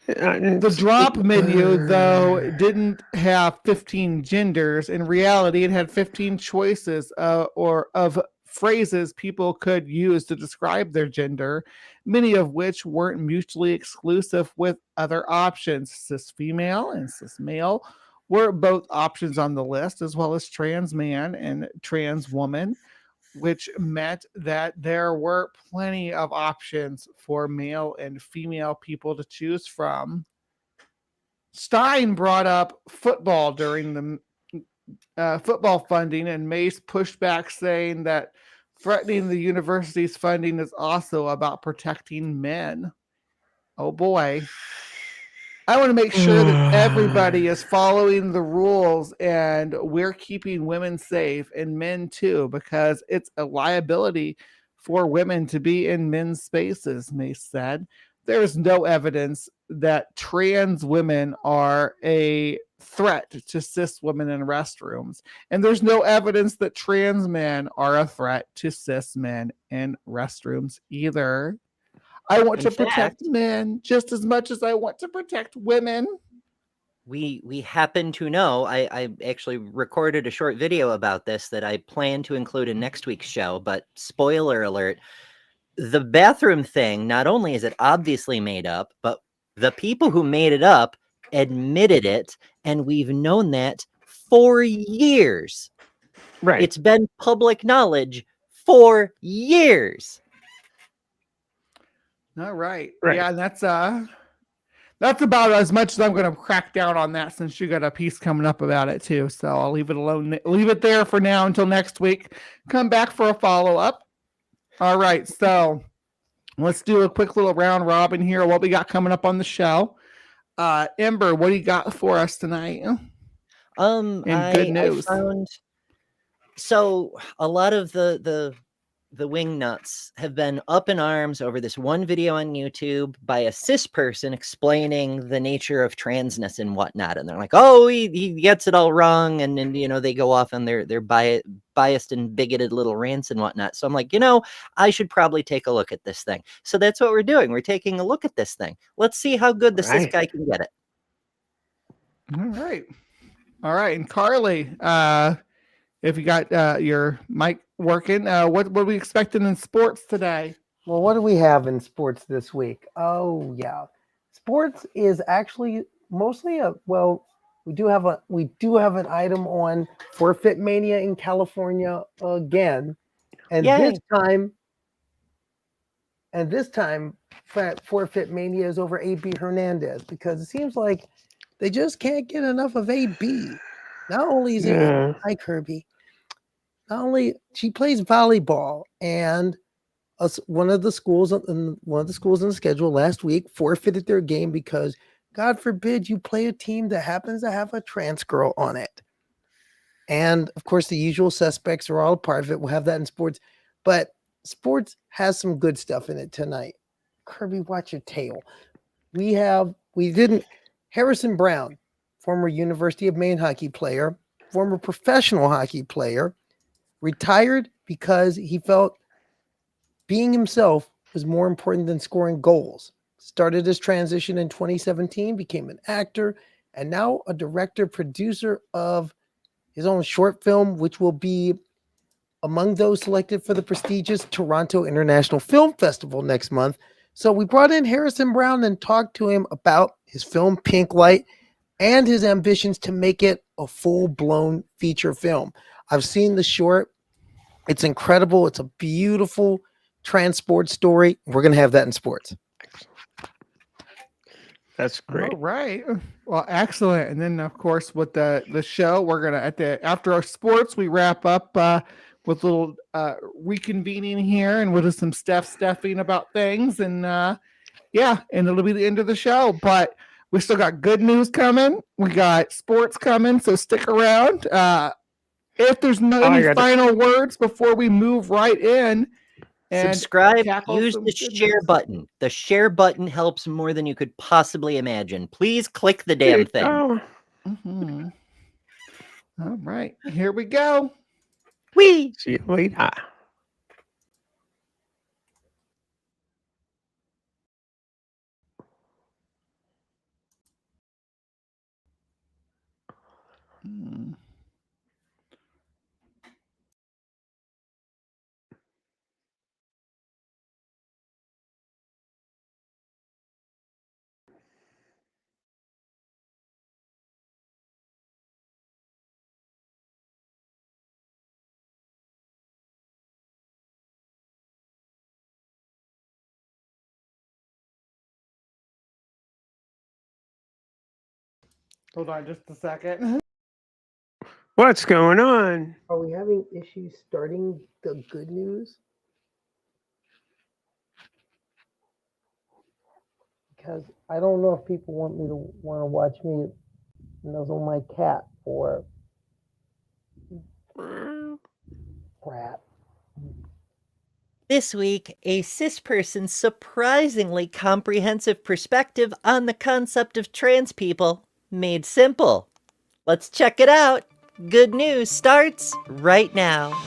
A: The drop menu, though, didn't have 15 genders. In reality, it had 15 choices of phrases people could use to describe their gender, many of which weren't mutually exclusive with other options. Cis female and cis male were both options on the list, as well as trans man and trans woman, which meant that there were plenty of options for male and female people to choose from. Stein brought up football during the football funding, and Mace pushed back, saying that threatening the university's funding is also about protecting men. Oh boy. I want to make sure that everybody is following the rules and we're keeping women safe and men too, because it's a liability for women to be in men's spaces, Mace said. There is no evidence that trans women are a threat to cis women in restrooms. And there's no evidence that trans men are a threat to cis men in restrooms either. I want to protect men just as much as I want to protect women.
C: We happen to know, I actually recorded a short video about this that I plan to include in next week's show, but spoiler alert, the bathroom thing, not only is it obviously made up, but the people who made it up admitted it, and we've known that for years.
D: Right.
C: It's been public knowledge for years.
A: All right.
D: Right.
A: Yeah, and that's about as much as I'm going to crack down on that, since you got a piece coming up about it too. So I'll leave it alone. Leave it there for now until next week. Come back for a follow-up. All right. So let's do a quick little round robin here. What we got coming up on the show. Ember, what do you got for us tonight? Good news.
C: So a lot of the wing nuts have been up in arms over this one video on YouTube by a cis person explaining the nature of transness and whatnot. And they're like, oh, he gets it all wrong. And then, they go off on their biased and bigoted little rants and whatnot. So I'm like, I should probably take a look at this thing. So that's what we're doing. We're taking a look at this thing. Let's see how good the cis guy can get it.
A: All right. And Karleigh, if you got your mic working, what are we expecting in sports today?
E: Well, what do we have in sports this week? Oh, yeah. Sports is actually mostly we do have an item on Forfeit Mania in California again. And
C: Yay.
E: this time, forfeit mania is over AB Hernandez, because it seems like they just can't get enough of AB. Not only is it
D: Yeah.
E: hi Kirby, not only she plays volleyball, and one of the schools in the schedule last week forfeited their game because, God forbid, you play a team that happens to have a trans girl on it. And of course, the usual suspects are all a part of it. We'll have that in sports, but sports has some good stuff in it tonight. Kirby, watch your tail. Harrison Brown, former University of Maine hockey player, former professional hockey player, retired because he felt being himself was more important than scoring goals. Started his transition in 2017, became an actor, and now a director, producer of his own short film, which will be among those selected for the prestigious Toronto International Film Festival next month. So we brought in Harrison Brown and talked to him about his film Pink Light and his ambitions to make it a full-blown feature film. I've seen the short. It's incredible. It's a beautiful transport story. We're going to have that in sports.
D: That's great.
A: All right. Well, excellent. And then, of course, with the show, we're gonna after our sports, we wrap up with a little reconvening here and with some stuffing about things, and and it'll be the end of the show. But we still got good news coming. We got sports coming, so stick around. If there's any final words before we move right in. And
C: subscribe, use the share button. The share button helps more than you could possibly imagine. Please click the damn thing.
A: Mm-hmm. All right, here we go.
D: See you later.
A: Hold on just a second.
D: What's going on?
E: Are we having issues starting the good news? Because I don't know if people want to watch me nuzzle my cat or crap.
C: This week, a cis person's surprisingly comprehensive perspective on the concept of trans people made simple. Let's check it out. Good news starts right now.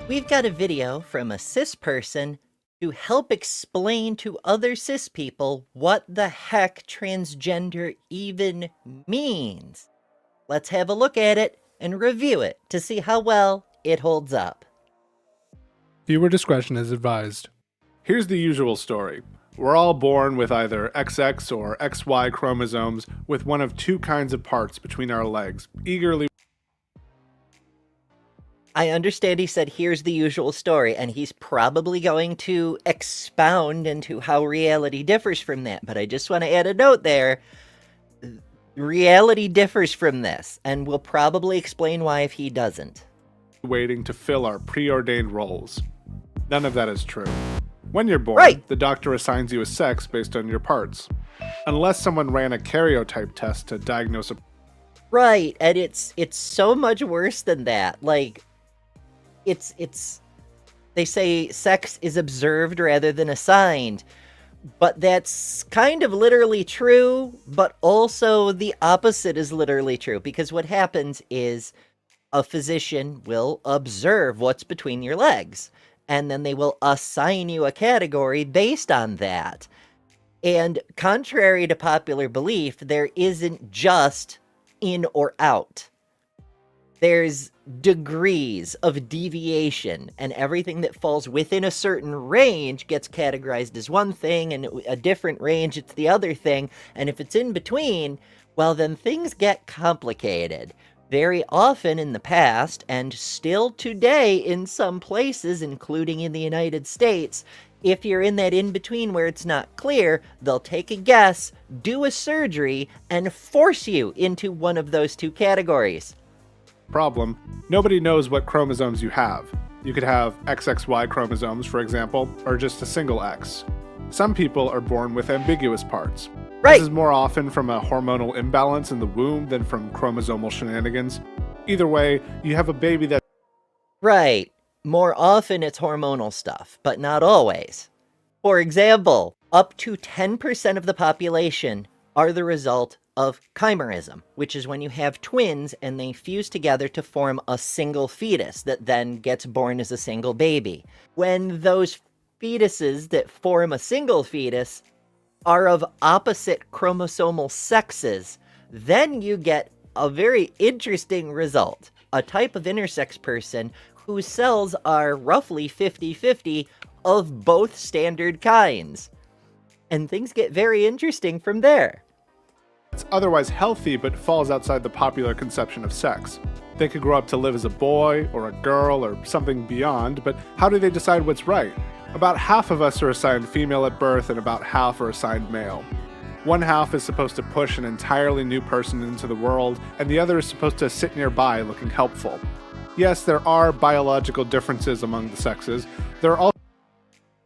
C: We've got a video from a cis person to help explain to other cis people what the heck transgender even means. Let's have a look at it and review it to see how well it holds up.
G: Viewer discretion is advised. Here's the usual story. We're all born with either XX or XY chromosomes with one of two kinds of parts between our legs, eagerly.
C: I understand he said, here's the usual story, and he's probably going to expound into how reality differs from that. But I just want to add a note there. Reality differs from this, and we'll probably explain why if he doesn't.
G: Waiting to fill our preordained roles. None of that is true. When you're born, the doctor assigns you a sex based on your parts. Unless someone ran a karyotype test to diagnose a...
C: Right, and it's so much worse than that. Like, they say sex is observed rather than assigned, but that's kind of literally true, but also the opposite is literally true, because what happens is a physician will observe what's between your legs, and then they will assign you a category based on that. And contrary to popular belief, there isn't just in or out. there's degrees of deviation, and everything that falls within a certain range gets categorized as one thing, and a different range, it's the other thing. And if it's in between, well, then things get complicated. Very often in the past, and still today in some places, including in the United States, if you're in that in-between where it's not clear, they'll take a guess, do a surgery, and force you into one of those two categories.
G: Problem, nobody knows what chromosomes you have. You could have XXY chromosomes, for example, or just a single X. Some people are born with ambiguous parts.
C: Right.
G: This is more often from a hormonal imbalance in the womb than from chromosomal shenanigans. Either way, you have a baby that...
C: Right. More often it's hormonal stuff, but not always. For example, up to 10% of the population are the result of chimerism, which is when you have twins and they fuse together to form a single fetus that then gets born as a single baby. When those fetuses that form a single fetus are of opposite chromosomal sexes, then you get a very interesting result. A type of intersex person whose cells are roughly 50-50 of both standard kinds. And things get very interesting from there.
G: It's otherwise healthy but falls outside the popular conception of sex. They could grow up to live as a boy or a girl or something beyond, but how do they decide what's right? About half of us are assigned female at birth and about half are assigned male. One half is supposed to push an entirely new person into the world, and the other is supposed to sit nearby looking helpful. Yes, there are biological differences among the sexes. There are also...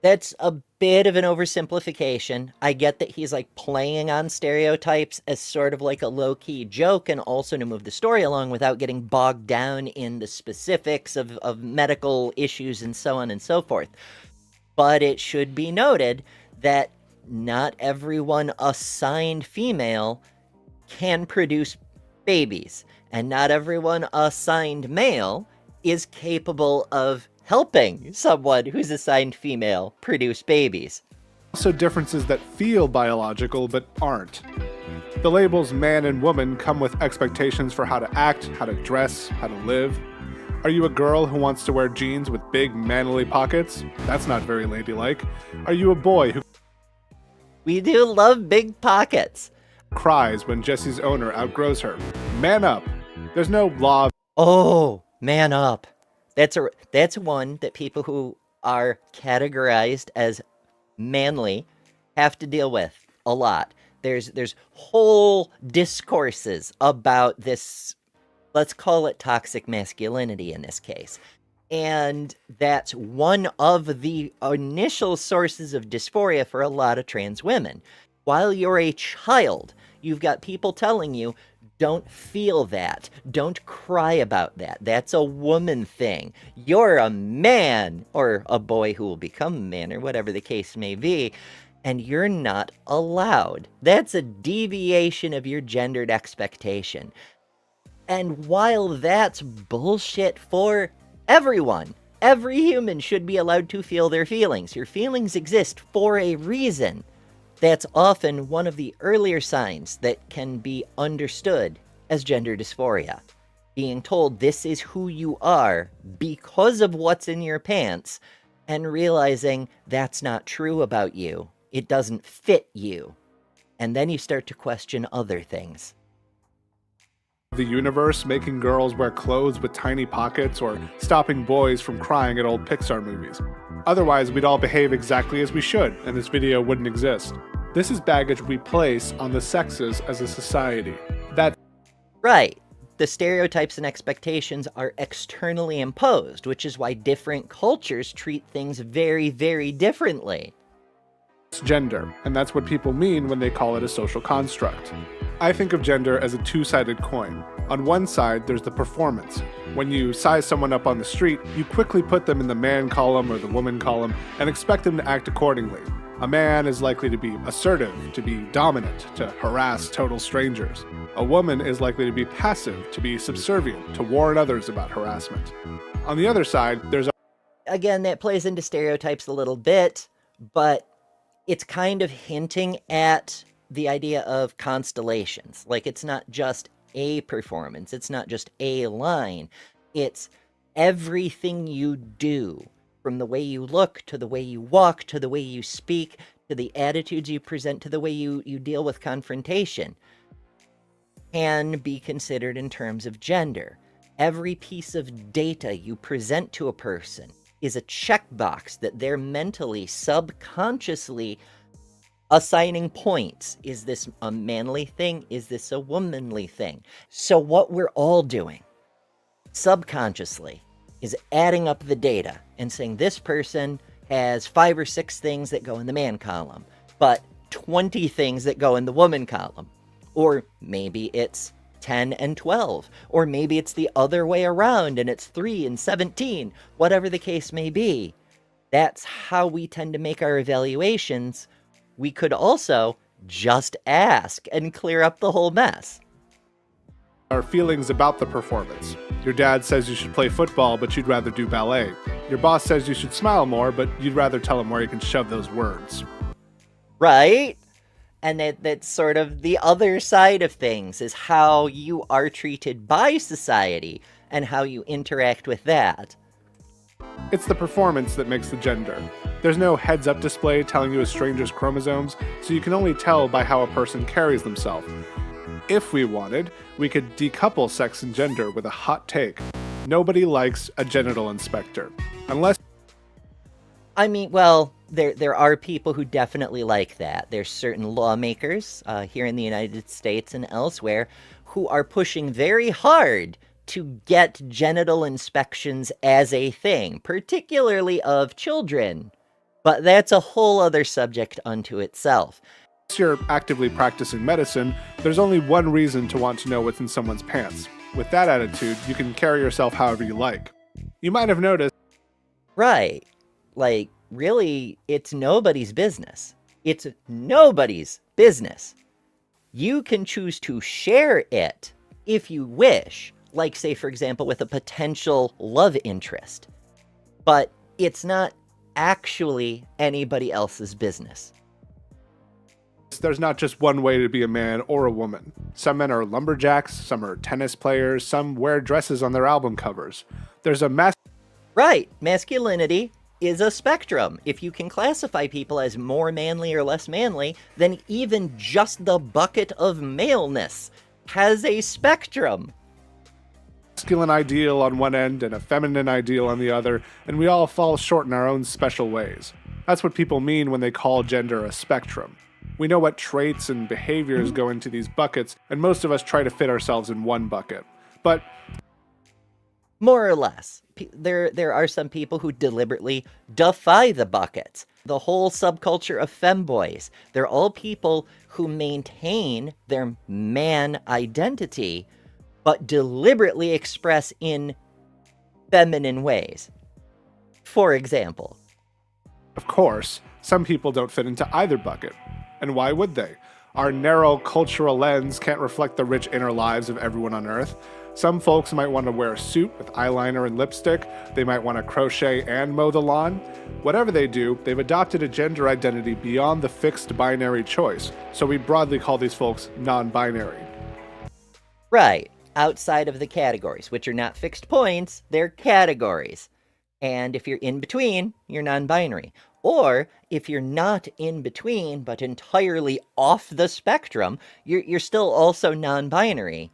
C: That's a bit of an oversimplification. I get that he's like playing on stereotypes as sort of like a low-key joke and also to move the story along without getting bogged down in the specifics of medical issues and so on and so forth. But it should be noted that not everyone assigned female can produce babies, and not everyone assigned male is capable of helping someone who's assigned female produce babies.
G: Also differences that feel biological but aren't. The labels man and woman come with expectations for how to act, how to dress, how to live. Are you a girl who wants to wear jeans with big manly pockets? That's not very ladylike. Are you a boy who
C: We do love big pockets.
G: cries when Jesse's owner outgrows her? Man up. There's no law of...
C: Oh, man up. That's one that people who are categorized as manly have to deal with a lot. There's whole discourses about this, let's call it toxic masculinity in this case. And that's one of the initial sources of dysphoria for a lot of trans women. While you're a child, you've got people telling you, don't feel that. Don't cry about that. That's a woman thing. You're a man, or a boy who will become a man, or whatever the case may be, and you're not allowed. That's a deviation of your gendered expectation. And while that's bullshit for everyone, every human should be allowed to feel their feelings. Your feelings exist for a reason. That's often one of the earlier signs that can be understood as gender dysphoria. Being told this is who you are because of what's in your pants, and realizing that's not true about you. It doesn't fit you. And then you start to question other things.
G: the universe, making girls wear clothes with tiny pockets, or stopping boys from crying at old Pixar movies. Otherwise, we'd all behave exactly as we should, and this video wouldn't exist. This is baggage we place on the sexes as a society. That's
C: right. The stereotypes and expectations are externally imposed, which is why different cultures treat things very, very differently.
G: gender, and that's what people mean when they call it a social construct. I think of gender as a two-sided coin. On one side, there's the performance. When you size someone up on the street, you quickly put them in the man column or the woman column and expect them to act accordingly. A man is likely to be assertive, to be dominant, to harass total strangers. A woman is likely to be passive, to be subservient, to warn others about harassment. On the other side, there's
C: Again, that plays into stereotypes a little bit, but it's kind of hinting at the idea of constellations. Like, it's not just a performance. It's not just a line. It's everything you do, from the way you look, to the way you walk, to the way you speak, to the attitudes you present, to the way you deal with confrontation, can be considered in terms of gender. Every piece of data you present to a person is a checkbox that they're mentally, subconsciously assigning points. Is this a manly thing? Is this a womanly thing? So what we're all doing subconsciously is adding up the data and saying this person has 5 or 6 things that go in the man column, but 20 things that go in the woman column. Or maybe it's 10 and 12, or maybe it's the other way around and it's 3 and 17, whatever the case may be. That's how we tend to make our evaluations. We could also just ask and clear up the whole mess.
G: Our feelings about the performance. Your dad says you should play football, but you'd rather do ballet. Your boss says you should smile more, but you'd rather tell him where you can shove those words.
C: Right? And that's sort of the other side of things, is how you are treated by society and how you interact with that.
G: It's the performance that makes the gender. There's no heads-up display telling you a stranger's chromosomes, so you can only tell by how a person carries themselves. If we wanted, we could decouple sex and gender with a hot take. Nobody likes a genital inspector. Unless...
C: I mean, well, there are people who definitely like that. There's certain lawmakers here in the United States and elsewhere who are pushing very hard to get genital inspections as a thing, particularly of children. But that's a whole other subject unto itself.
G: Unless you're actively practicing medicine, there's only one reason to want to know what's in someone's pants. With that attitude, you can carry yourself however you like. You might have noticed...
C: Right. Like, really, it's nobody's business. It's nobody's business. You can choose to share it if you wish, like, say, for example, with a potential love interest. But it's not actually anybody else's business.
G: There's not just one way to be a man or a woman. Some men are lumberjacks, some are tennis players, some wear dresses on their album covers. There's a
C: Right. Masculinity is a spectrum. If you can classify people as more manly or less manly, then even just the bucket of maleness has a spectrum.
G: Masculine ideal on one end and a feminine ideal on the other, and we all fall short in our own special ways. That's what people mean when they call gender a spectrum. We know what traits and behaviors go into these buckets, and most of us try to fit ourselves in one bucket. But
C: more or less, there are some people who deliberately defy the buckets. The whole subculture of femboys, they're all people who maintain their man identity, but deliberately express in feminine ways. For example.
G: Of course, some people don't fit into either bucket. And why would they? Our narrow cultural lens can't reflect the rich inner lives of everyone on Earth. Some folks might want to wear a suit with eyeliner and lipstick. They might want to crochet and mow the lawn. Whatever they do, they've adopted a gender identity beyond the fixed binary choice. So we broadly call these folks non-binary.
C: Right. Outside of the categories, which are not fixed points, they're categories. And if you're in between, you're non-binary. Or if you're not in between, but entirely off the spectrum, you're still also non-binary.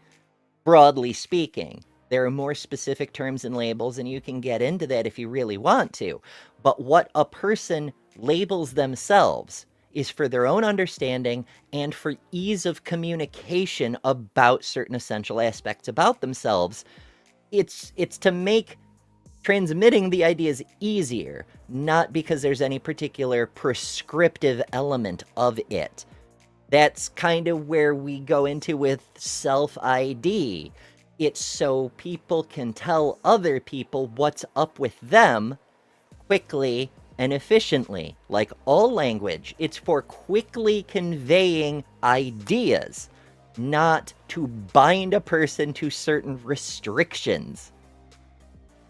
C: Broadly speaking, there are more specific terms and labels, and you can get into that if you really want to. But what a person labels themselves is for their own understanding and for ease of communication about certain essential aspects about themselves. It's to make transmitting the ideas easier, not because there's any particular prescriptive element of it. That's kind of where we go into with self-ID. It's so people can tell other people what's up with them quickly and efficiently. Like all language, it's for quickly conveying ideas, not to bind a person to certain restrictions.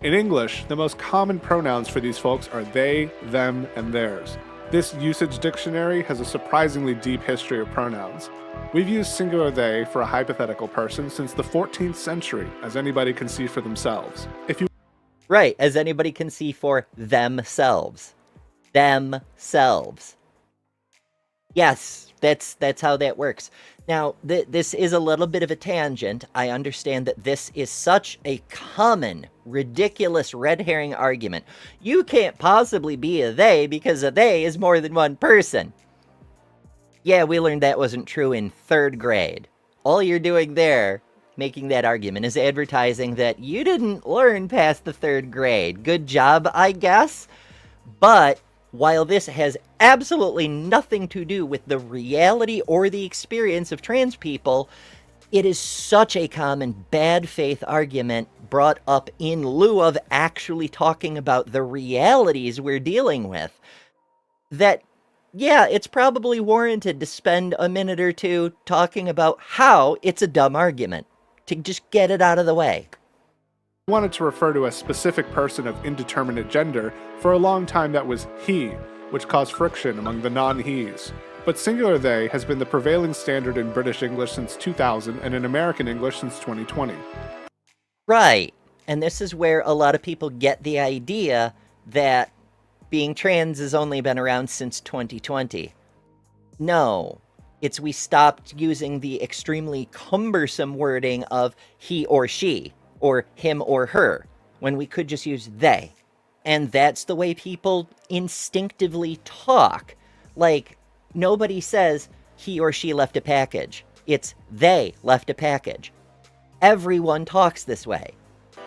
G: In English, the most common pronouns for these folks are they, them, and theirs. This usage dictionary has a surprisingly deep history of pronouns. We've used singular they for a hypothetical person since the 14th century, as anybody can see for themselves. If you
C: Right, as anybody can see for themselves. Themselves. Yes, that's how that works. Now, this is a little bit of a tangent. I understand that this is such a common, ridiculous red herring argument. You can't possibly be a they because a they is more than one person. Yeah, we learned that wasn't true in 3rd grade. All you're doing there, making that argument, is advertising that you didn't learn past the 3rd grade. Good job, I guess. But while this has absolutely nothing to do with the reality or the experience of trans people, it is such a common bad faith argument brought up in lieu of actually talking about the realities we're dealing with that, yeah, it's probably warranted to spend a minute or two talking about how it's a dumb argument, to just get it out of the way.
G: wanted to refer to a specific person of indeterminate gender, for a long time that was he, which caused friction among the non-he's. But singular they has been the prevailing standard in British English since 2000 and in American English since 2020.
C: Right. And this is where a lot of people get the idea that being trans has only been around since 2020. No. It's we stopped using the extremely cumbersome wording of he or she, or him or her, when we could just use they. And that's the way people instinctively talk. Like, nobody says he or she left a package. It's they left a package. Everyone talks this way.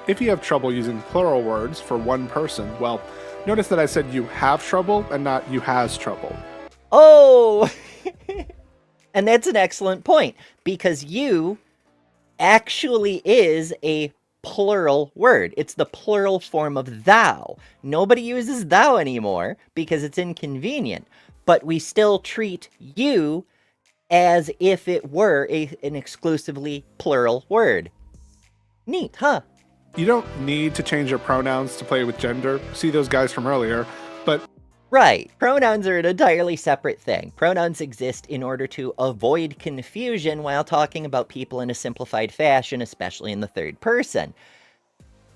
G: If you have trouble using plural words for one person, well, notice that I said you have trouble and not you has trouble.
C: Oh! And that's an excellent point, because you actually is a plural word. It's the plural form of thou. Nobody uses thou anymore because it's inconvenient, but we still treat you as if it were an exclusively plural word. Neat, huh?
G: You don't need to change your pronouns to play with gender. See those guys from earlier, but
C: Right. Pronouns are an entirely separate thing. Pronouns exist in order to avoid confusion while talking about people in a simplified fashion, especially in the third person.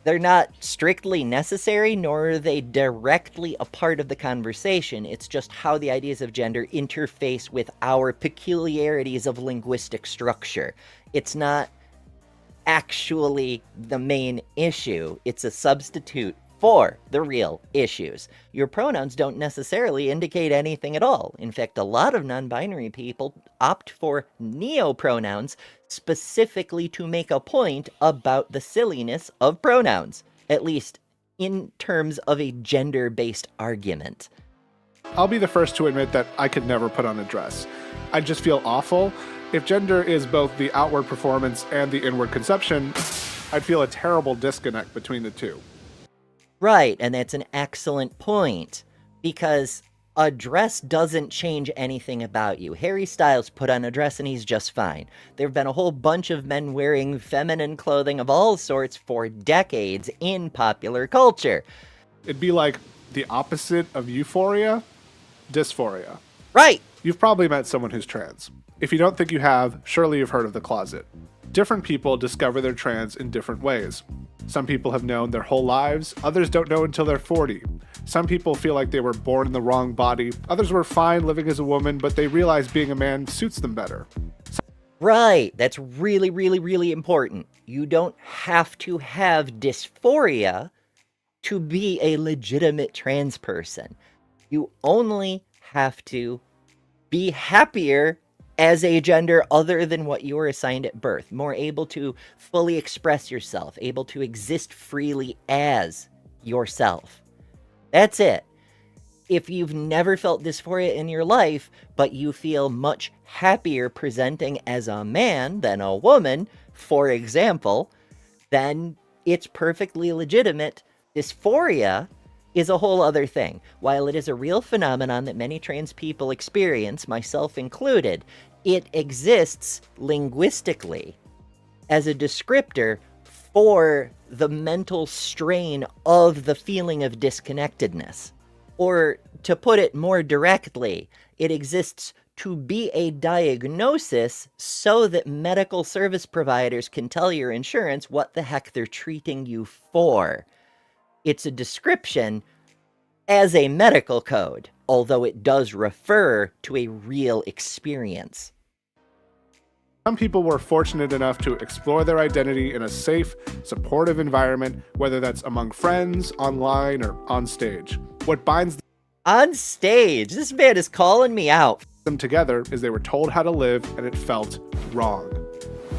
C: They're not strictly necessary, nor are they directly a part of the conversation. It's just how the ideas of gender interface with our peculiarities of linguistic structure. It's not actually the main issue. It's a substitute for the real issues. Your pronouns don't necessarily indicate anything at all. In fact, a lot of non-binary people opt for neopronouns specifically to make a point about the silliness of pronouns, at least in terms of a gender-based argument.
G: I'll be the first to admit that I could never put on a dress. I'd just feel awful. If gender is both the outward performance and the inward conception, I'd feel a terrible disconnect between the two.
C: Right, and that's an excellent point, because a dress doesn't change anything about you. Harry Styles put on a dress and he's just fine. There have been a whole bunch of men wearing feminine clothing of all sorts for decades in popular culture.
G: It'd be like the opposite of euphoria, dysphoria.
C: Right!
G: You've probably met someone who's trans. If you don't think you have, surely you've heard of the closet. Different people discover they're trans in different ways. Some people have known their whole lives, others don't know until they're 40. Some people feel like they were born in the wrong body, others were fine living as a woman, but they realize being a man suits them better.
C: Right, that's really, really, really important. You don't have to have dysphoria to be a legitimate trans person. You only have to be happier as a gender other than what you were assigned at birth, more able to fully express yourself, able to exist freely as yourself. That's it. If you've never felt dysphoria in your life, but you feel much happier presenting as a man than a woman, for example, then it's perfectly legitimate. Dysphoria is a whole other thing. While it is a real phenomenon that many trans people experience, myself included, it exists linguistically as a descriptor for the mental strain of the feeling of disconnectedness. Or to put it more directly, it exists to be a diagnosis so that medical service providers can tell your insurance what the heck they're treating you for. It's a description as a medical code, although it does refer to a real experience.
G: Some people were fortunate enough to explore their identity in a safe, supportive environment, whether that's among friends, online, or on stage. What binds
C: On stage, this man is calling me out.
G: them together is they were told how to live and it felt wrong.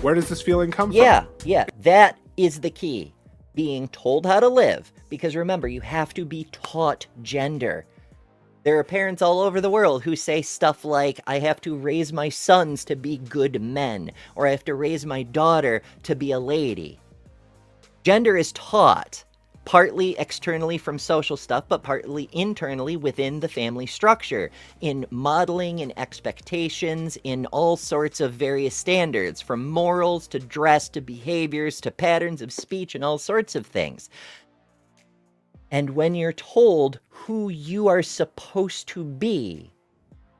G: Where does this feeling come from?
C: Yeah, that is the key. Being told how to live. Because remember, you have to be taught gender. There are parents all over the world who say stuff like, I have to raise my sons to be good men, or I have to raise my daughter to be a lady. Gender is taught, partly externally from social stuff, but partly internally within the family structure, in modeling and expectations, in all sorts of various standards, from morals to dress to behaviors to patterns of speech and all sorts of things. And when you're told who you are supposed to be,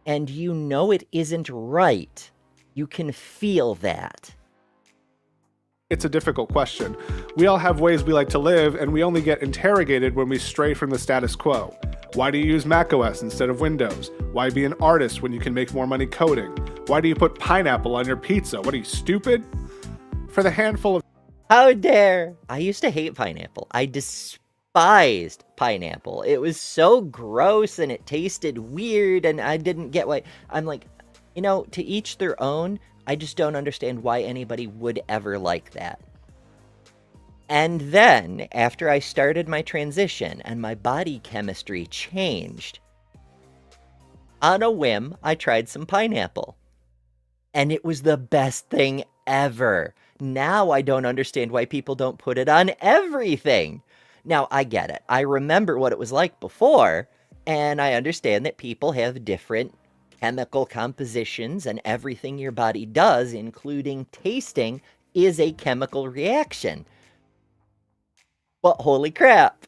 C: and you know it isn't right, you can feel that.
G: It's a difficult question. We all have ways we like to live, and we only get interrogated when we stray from the status quo. Why do you use macOS instead of Windows? Why be an artist when you can make more money coding? Why do you put pineapple on your pizza? What are you, stupid? For the handful of...
C: How dare! I used to hate pineapple. I despised pineapple. It was so gross and it tasted weird and I didn't get why. I'm like, to each their own. I just don't understand why anybody would ever like that. And then, after I started my transition and my body chemistry changed, on a whim, I tried some pineapple. And it was the best thing ever. Now I don't understand why people don't put it on everything. Now, I get it. I remember what it was like before, and I understand that people have different chemical compositions, and everything your body does, including tasting, is a chemical reaction. But holy crap.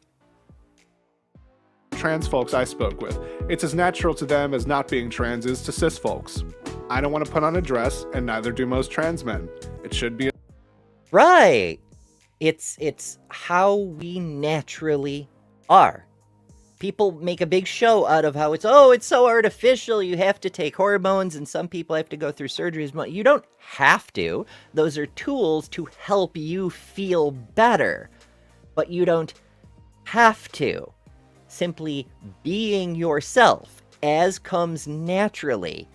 G: Trans folks I spoke with, it's as natural to them as not being trans is to cis folks. I don't want to put on a dress, and neither do most trans men. It should be...
C: Right. It's how we naturally are. People make a big show out of how it's so artificial, you have to take hormones, and some people have to go through surgeries. You don't have to. Those are tools to help you feel better. But you don't have to. Simply being yourself, as comes naturally.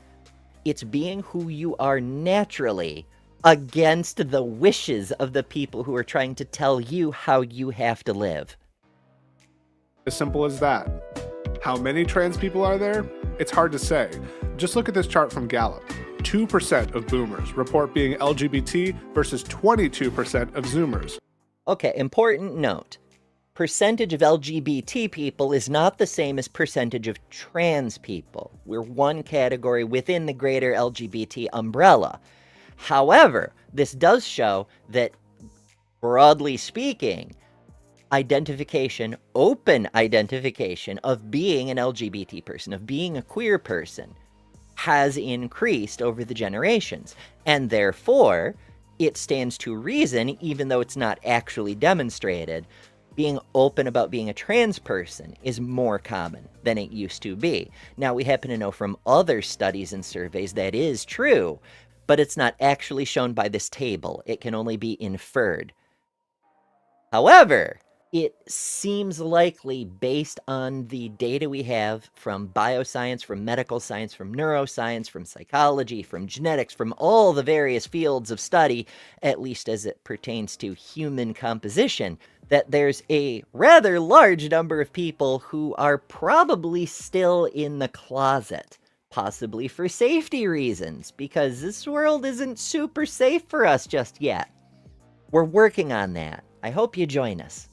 C: It's being who you are naturally, against the wishes of the people who are trying to tell you how you have to live.
G: As simple as that. How many trans people are there? It's hard to say. Just look at this chart from Gallup. 2% of boomers report being LGBT versus 22% of Zoomers.
C: Okay, important note. Percentage of LGBT people is not the same as percentage of trans people. We're one category within the greater LGBT umbrella. However, this does show that, broadly speaking, open identification of being an LGBT person, of being a queer person, has increased over the generations. And therefore, it stands to reason, even though it's not actually demonstrated, being open about being a trans person is more common than it used to be. Now, we happen to know from other studies and surveys that is true, but it's not actually shown by this table. It can only be inferred. However, it seems likely, based on the data we have from bioscience, from medical science, from neuroscience, from psychology, from genetics, from all the various fields of study, at least as it pertains to human composition, that there's a rather large number of people who are probably still in the closet, possibly for safety reasons, because this world isn't super safe for us just yet. We're working on that. I hope you join us.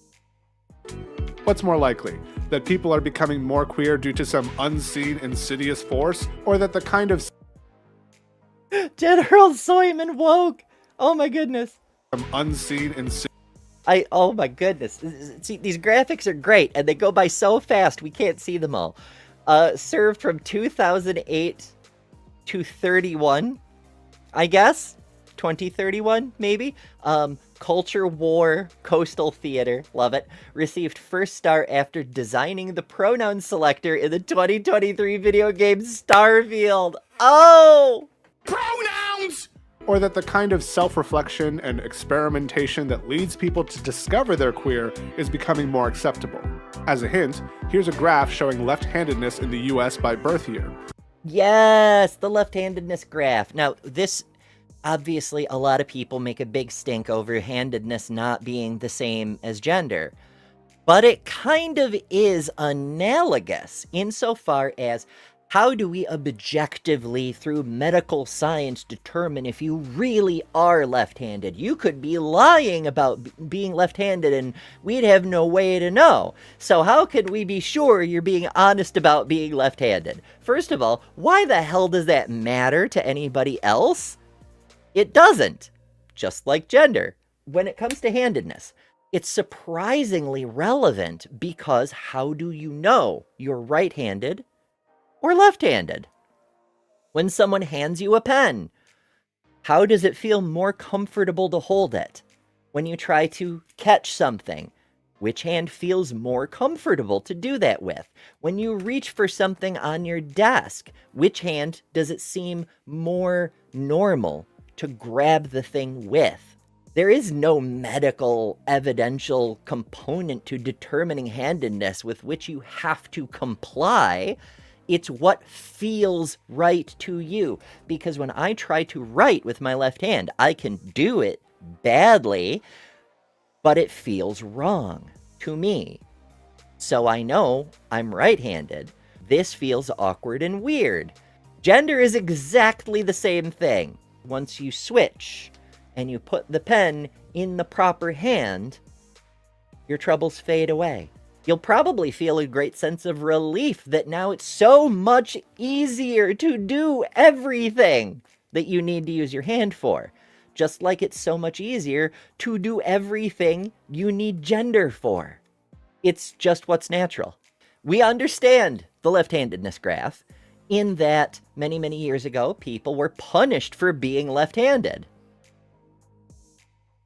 G: What's more likely? That people are becoming more queer due to some unseen, insidious force? Or that the kind of...
C: General Soyman woke! Oh my goodness.
G: Some unseen, insidious...
C: Oh my goodness. See, these graphics are great and they go by so fast we can't see them all. Served from 2008 to 31, I guess. 2031, maybe. Culture War Coastal Theater, love it. Received first star after designing the pronoun selector in the 2023 video game Starfield. Oh!
G: Pronouns! Or that the kind of self-reflection and experimentation that leads people to discover they're queer is becoming more acceptable. As a hint, here's a graph showing left-handedness in the US by birth year.
C: Yes, the left-handedness graph. Now, this, obviously, a lot of people make a big stink over handedness not being the same as gender. But it kind of is analogous insofar as how do we objectively, through medical science, determine if you really are left-handed? You could be lying about being left-handed and we'd have no way to know. So how could we be sure you're being honest about being left-handed? First of all, why the hell does that matter to anybody else? It doesn't. Just like gender. When it comes to handedness, it's surprisingly relevant because how do you know you're right-handed or left-handed? When someone hands you a pen, how does it feel more comfortable to hold it? When you try to catch something, which hand feels more comfortable to do that with? When you reach for something on your desk, which hand does it seem more normal to grab the thing with? There is no medical evidential component to determining handedness with which you have to comply. It's what feels right to you. Because when I try to write with my left hand, I can do it badly, but it feels wrong to me. So I know I'm right-handed. This feels awkward and weird. Gender is exactly the same thing. Once you switch and you put the pen in the proper hand, your troubles fade away. You'll probably feel a great sense of relief that now it's so much easier to do everything that you need to use your hand for. Just like it's so much easier to do everything you need gender for. It's just what's natural. We understand the left-handedness graph in that many, many years ago, people were punished for being left-handed.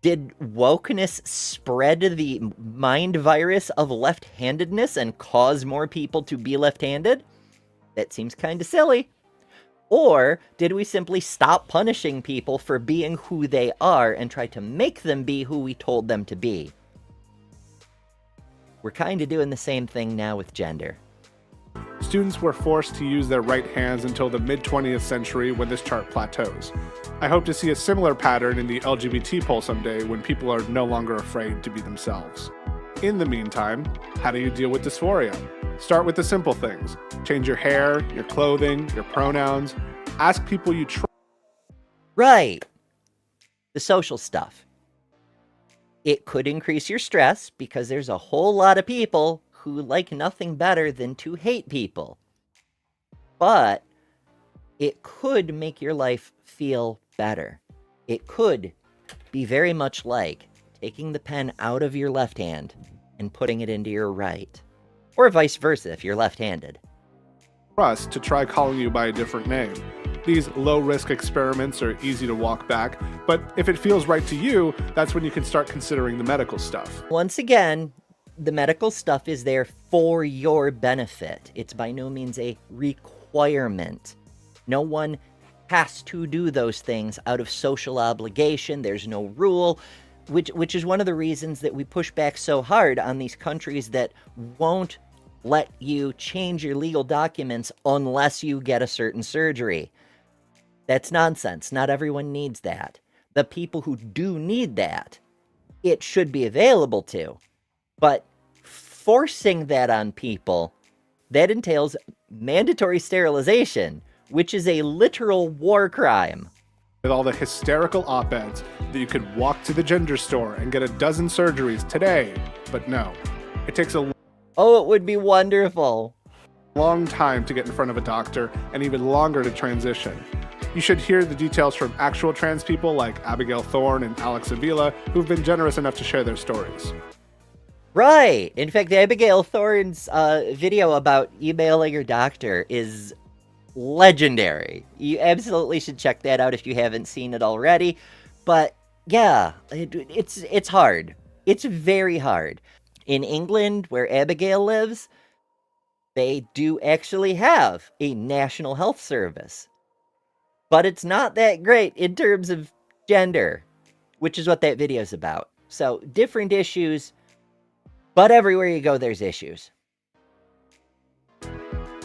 C: Did wokeness spread the mind virus of left-handedness and cause more people to be left-handed? That seems kind of silly. Or did we simply stop punishing people for being who they are and try to make them be who we told them to be? We're kind of doing the same thing now with gender.
G: Students were forced to use their right hands until the mid-20th century when this chart plateaus. I hope to see a similar pattern in the LGBT poll someday when people are no longer afraid to be themselves. In the meantime, how do you deal with dysphoria? Start with the simple things. Change your hair, your clothing, your pronouns. Ask people you trust.
C: Right. The social stuff. It could increase your stress because there's a whole lot of people who like nothing better than to hate people. But it could make your life feel better. It could be very much like taking the pen out of your left hand and putting it into your right. Or vice versa if you're left-handed.
G: Trust to try calling you by a different name. These low-risk experiments are easy to walk back, but if it feels right to you, that's when you can start considering the medical stuff.
C: Once again, the medical stuff is there for your benefit. It's by no means a requirement. No one has to do those things out of social obligation. There's no rule, which is one of the reasons that we push back so hard on these countries that won't let you change your legal documents unless you get a certain surgery. That's nonsense. Not everyone needs that. The people who do need that, it should be available to. But forcing that on people, that entails mandatory sterilization, which is a literal war crime.
G: With all the hysterical op-eds that you could walk to the gender store and get a dozen surgeries today, but no. It takes a
C: Oh, it would be wonderful.
G: long time to get in front of a doctor and even longer to transition. You should hear the details from actual trans people like Abigail Thorne and Alex Avila, who've been generous enough to share their stories.
C: Right. In fact, Abigail Thorne's video about emailing your doctor is legendary. You absolutely should check that out if you haven't seen it already. But yeah, it's hard. It's very hard. In England, where Abigail lives, they do actually have a national health service. But it's not that great in terms of gender, which is what that video is about. So different issues, but everywhere you go, there's issues.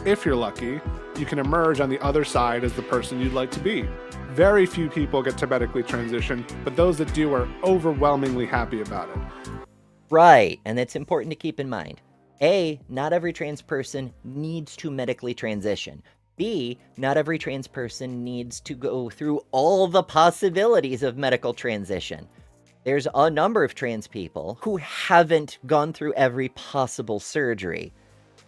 G: If you're lucky, you can emerge on the other side as the person you'd like to be. Very few people get to medically transition, but those that do are overwhelmingly happy about it.
C: Right, and that's important to keep in mind. A, not every trans person needs to medically transition. B, not every trans person needs to go through all the possibilities of medical transition. There's a number of trans people who haven't gone through every possible surgery.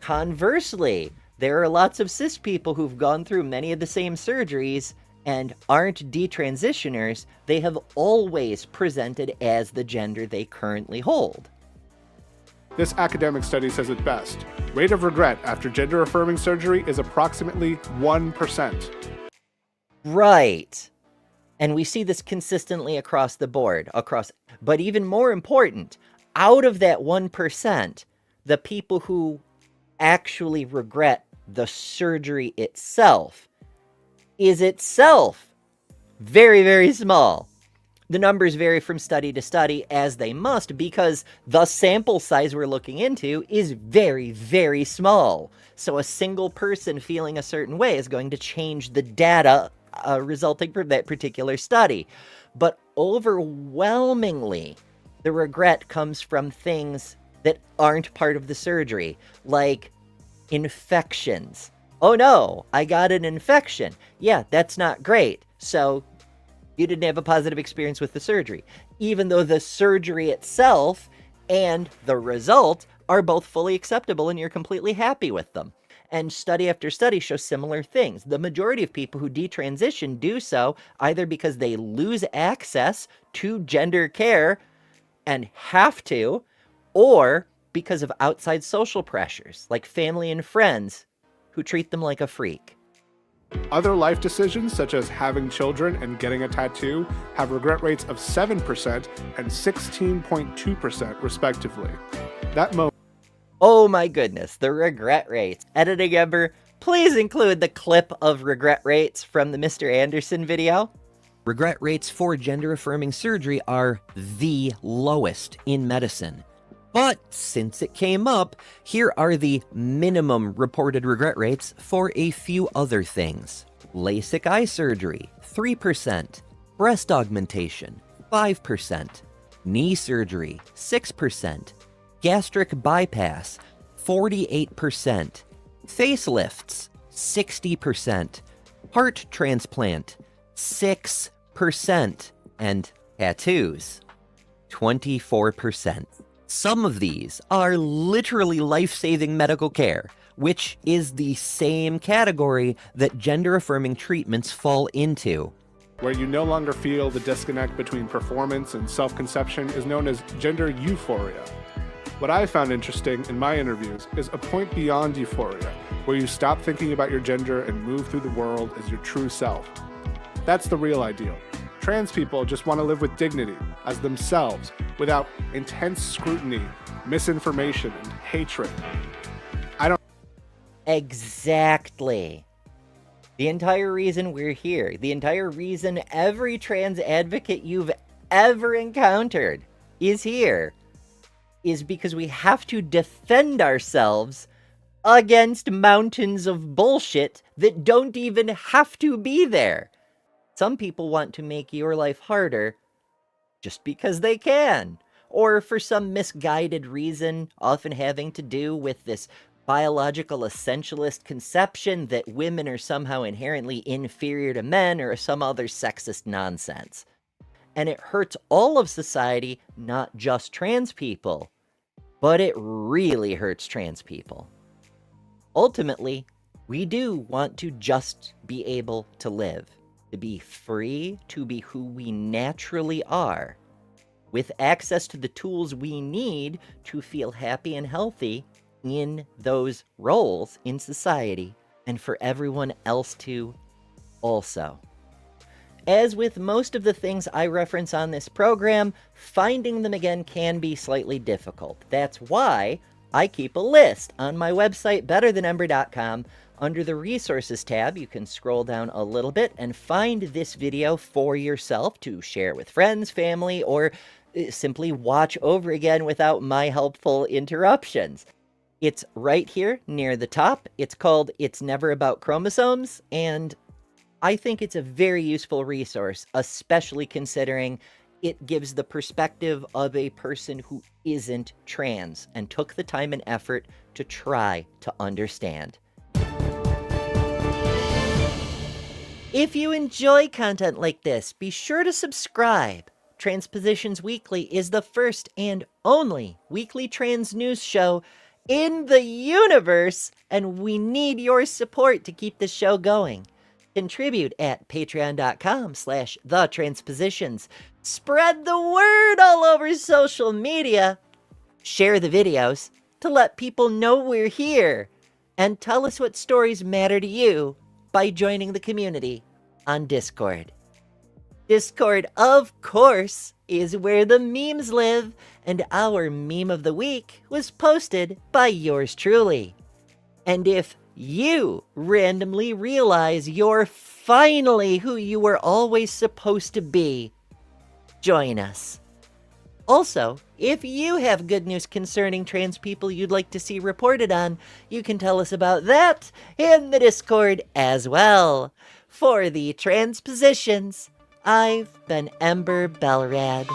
C: Conversely, there are lots of cis people who've gone through many of the same surgeries and aren't detransitioners. They have always presented as the gender they currently hold.
G: This academic study says it best. Rate of regret after gender-affirming surgery is approximately 1%.
C: Right. And we see this consistently across the board, but even more important, out of that 1%, the people who actually regret the surgery itself is itself very, very small. The numbers vary from study to study, as they must, because the sample size we're looking into is very, very small. So a single person feeling a certain way is going to change the data resulting from that particular study. But overwhelmingly, the regret comes from things that aren't part of the surgery, like infections. Oh no, I got an infection. Yeah, that's not great. So you didn't have a positive experience with the surgery, even though the surgery itself and the result are both fully acceptable and you're completely happy with them. And study after study shows similar things. The majority of people who detransition do so either because they lose access to gender care and have to, or because of outside social pressures, like family and friends who treat them like a freak.
G: Other life decisions, such as having children and getting a tattoo, have regret rates of 7% and 16.2% respectively.
C: Oh my goodness, the regret rates. Editing Ember, please include the clip of regret rates from the Mr. Anderson video.
H: Regret rates for gender-affirming surgery are the lowest in medicine. But since it came up, here are the minimum reported regret rates for a few other things. LASIK eye surgery, 3%. Breast augmentation, 5%. Knee surgery, 6%. Gastric bypass, 48%. Facelifts, 60%. Heart transplant, 6%. And tattoos, 24%. Some of these are literally life-saving medical care, which is the same category that gender-affirming treatments fall into.
G: Where you no longer feel the disconnect between performance and self-conception is known as gender euphoria. What I found interesting in my interviews is a point beyond euphoria, where you stop thinking about your gender and move through the world as your true self. That's the real ideal. Trans people just want to live with dignity, as themselves, without intense scrutiny, misinformation, and hatred.
C: Exactly. The entire reason we're here, the entire reason every trans advocate you've ever encountered is here, is because we have to defend ourselves against mountains of bullshit that don't even have to be there. Some people want to make your life harder just because they can, or for some misguided reason, often having to do with this biological essentialist conception that women are somehow inherently inferior to men or some other sexist nonsense. And it hurts all of society, not just trans people, but it really hurts trans people. Ultimately, we do want to just be able to live. to be free to be who we naturally are, with access to the tools we need to feel happy and healthy in those roles in society, and for everyone else to also. As with most of the things I reference on this program, finding them again can be slightly difficult. That's why I keep a list on my website, betterthanember.com. Under the Resources tab, you can scroll down a little bit and find this video for yourself to share with friends, family, or simply watch over again without my helpful interruptions. It's right here near the top. It's called It's Never About Chromosomes, and I think it's a very useful resource, especially considering it gives the perspective of a person who isn't trans and took the time and effort to try to understand. If you enjoy content like this, be sure to subscribe. Transpositions Weekly is the first and only weekly trans news show in the universe, and we need your support to keep this show going. Contribute at patreon.com/thetranspositions. Spread the word all over social media. Share the videos to let people know we're here. And tell us what stories matter to you by joining the community on Discord. Discord, of course, is where the memes live, and our meme of the week was posted by yours truly. And if you randomly realize you're finally who you were always supposed to be, join us. Also, if you have good news concerning trans people you'd like to see reported on, you can tell us about that in the Discord as well. For the Transpositions, I've been Ember Belrad.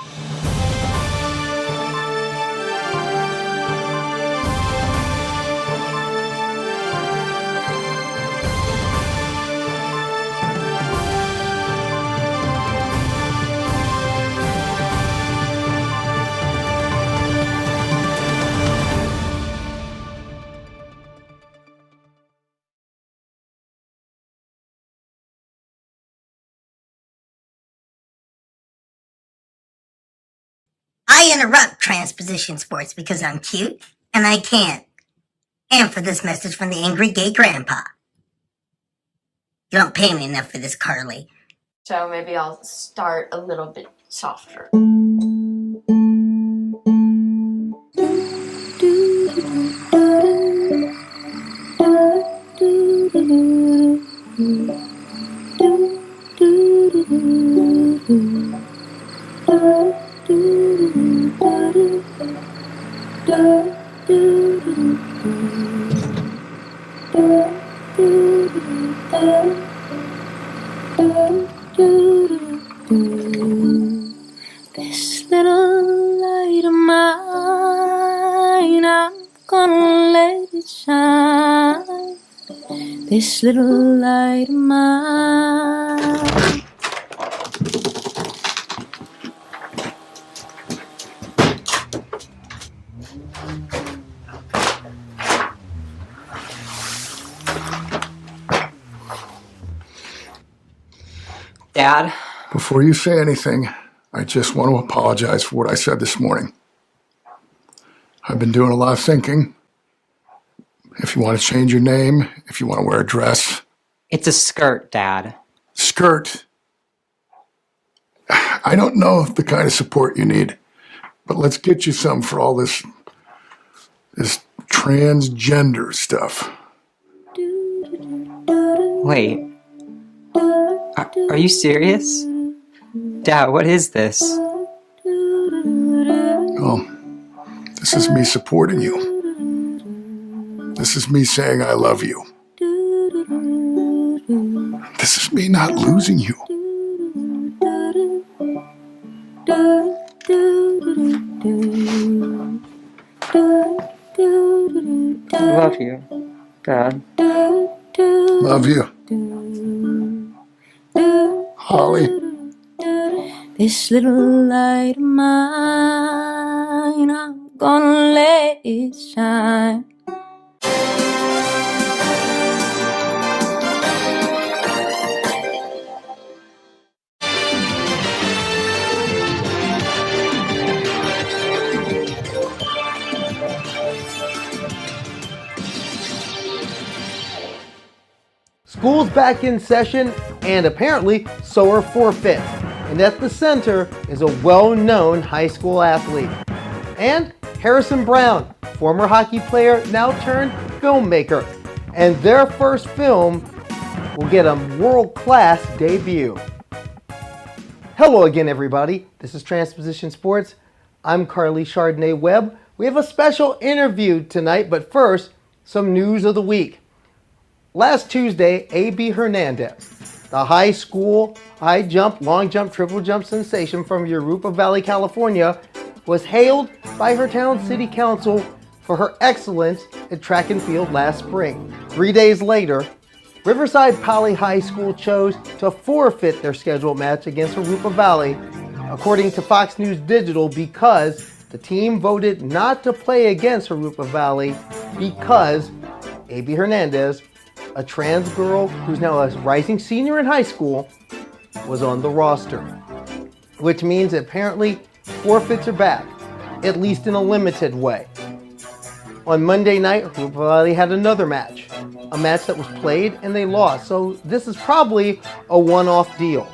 I: I interrupt transposition sports because I'm cute and I can't. And for this message from the angry gay grandpa. You don't pay me enough for this, Karleigh.
J: So maybe I'll start a little bit softer.
K: This little light of mine, I'm gonna let it shine. This little light of mine.
F: Dad?
L: Before you say anything, I just want to apologize for what I said this morning. I've been doing a lot of thinking. If you want to change your name, if you want to wear a dress.
F: It's a skirt, Dad.
L: Skirt? I don't know the kind of support you need, but let's get you some for all this transgender stuff.
F: Wait. Are you serious? Dad, what is this?
L: Oh, this is me supporting you. This is me saying I love you. This is me not losing you.
F: I love you, Dad.
L: Love you. Holly.
K: This little light of mine, I'm gonna let it shine.
E: School's back in session, and apparently so are forfeits. And at the center is a well-known high school athlete. And Harrison Brown, former hockey player, now turned filmmaker. And their first film will get a world-class debut. Hello again, everybody. This is Transposition Sports. I'm Karleigh Chardonnay Webb. We have a special interview tonight, but first, some news of the week. Last Tuesday, A.B. Hernandez, the high school high jump, long jump, triple jump sensation from Europa Valley, California, was hailed by her town city council for her excellence at track and field last spring. 3 days later, Riverside Poly High School chose to forfeit their scheduled match against Europa Valley, according to Fox News Digital, because the team voted not to play against Europa Valley because A.B. Hernandez, a trans girl who's now a rising senior in high school, was on the roster. Which means apparently forfeits are back, at least in a limited way. On Monday night, Europa Valley had another match. A match that was played and they lost. So this is probably a one-off deal.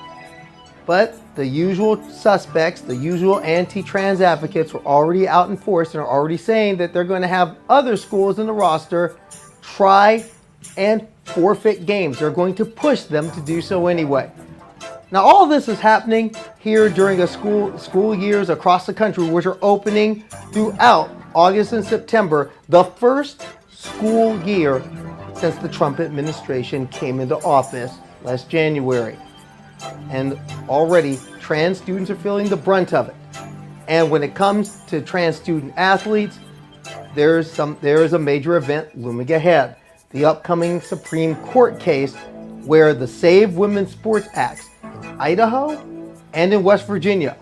E: But the usual suspects, the usual anti-trans advocates were already out in force and are already saying that they're going to have other schools in the roster try and forfeit games. They're going to push them to do so anyway. Now all this is happening here during school years across the country, which are opening throughout August and September, the first school year since the Trump administration came into office last January. And already trans students are feeling the brunt of it. And when it comes to trans student athletes, there is a major event looming ahead. The upcoming Supreme Court case where the Save Women's Sports Acts in Idaho and in West Virginia,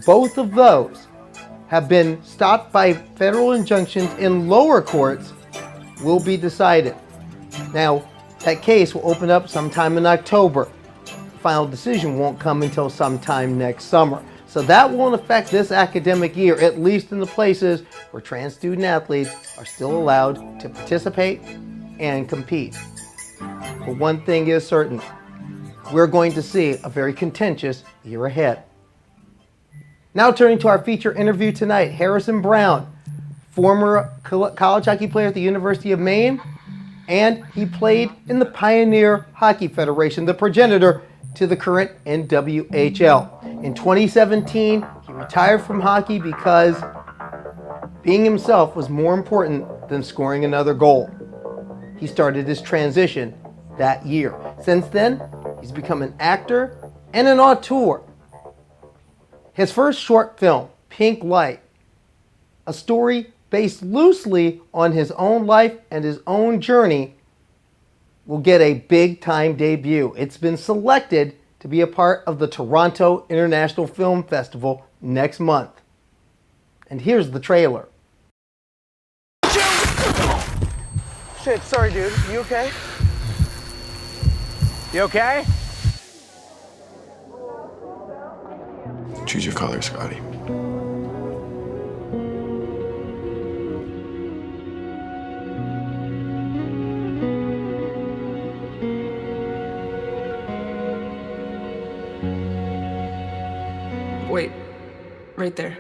E: both of those have been stopped by federal injunctions in lower courts, will be decided. Now, that case will open up sometime in October. The final decision won't come until sometime next summer. So that won't affect this academic year, at least in the places where trans student athletes are still allowed to participate and compete. But one thing is certain, we're going to see a very contentious year ahead. Now turning to our feature interview tonight, Harrison Brown, former college hockey player at the University of Maine, and he played in the Pioneer Hockey Federation, the progenitor to the current NWHL. In 2017, he retired from hockey because being himself was more important than scoring another goal. He started his transition that year. Since then, he's become an actor and an auteur. His first short film, Pink Light, a story based loosely on his own life and his own journey, will get a big-time debut. It's been selected to be a part of the Toronto International Film Festival next month. And here's the trailer.
M: Shit, sorry, dude. You okay? You okay?
L: Choose your color, Scotty.
N: Wait, right there.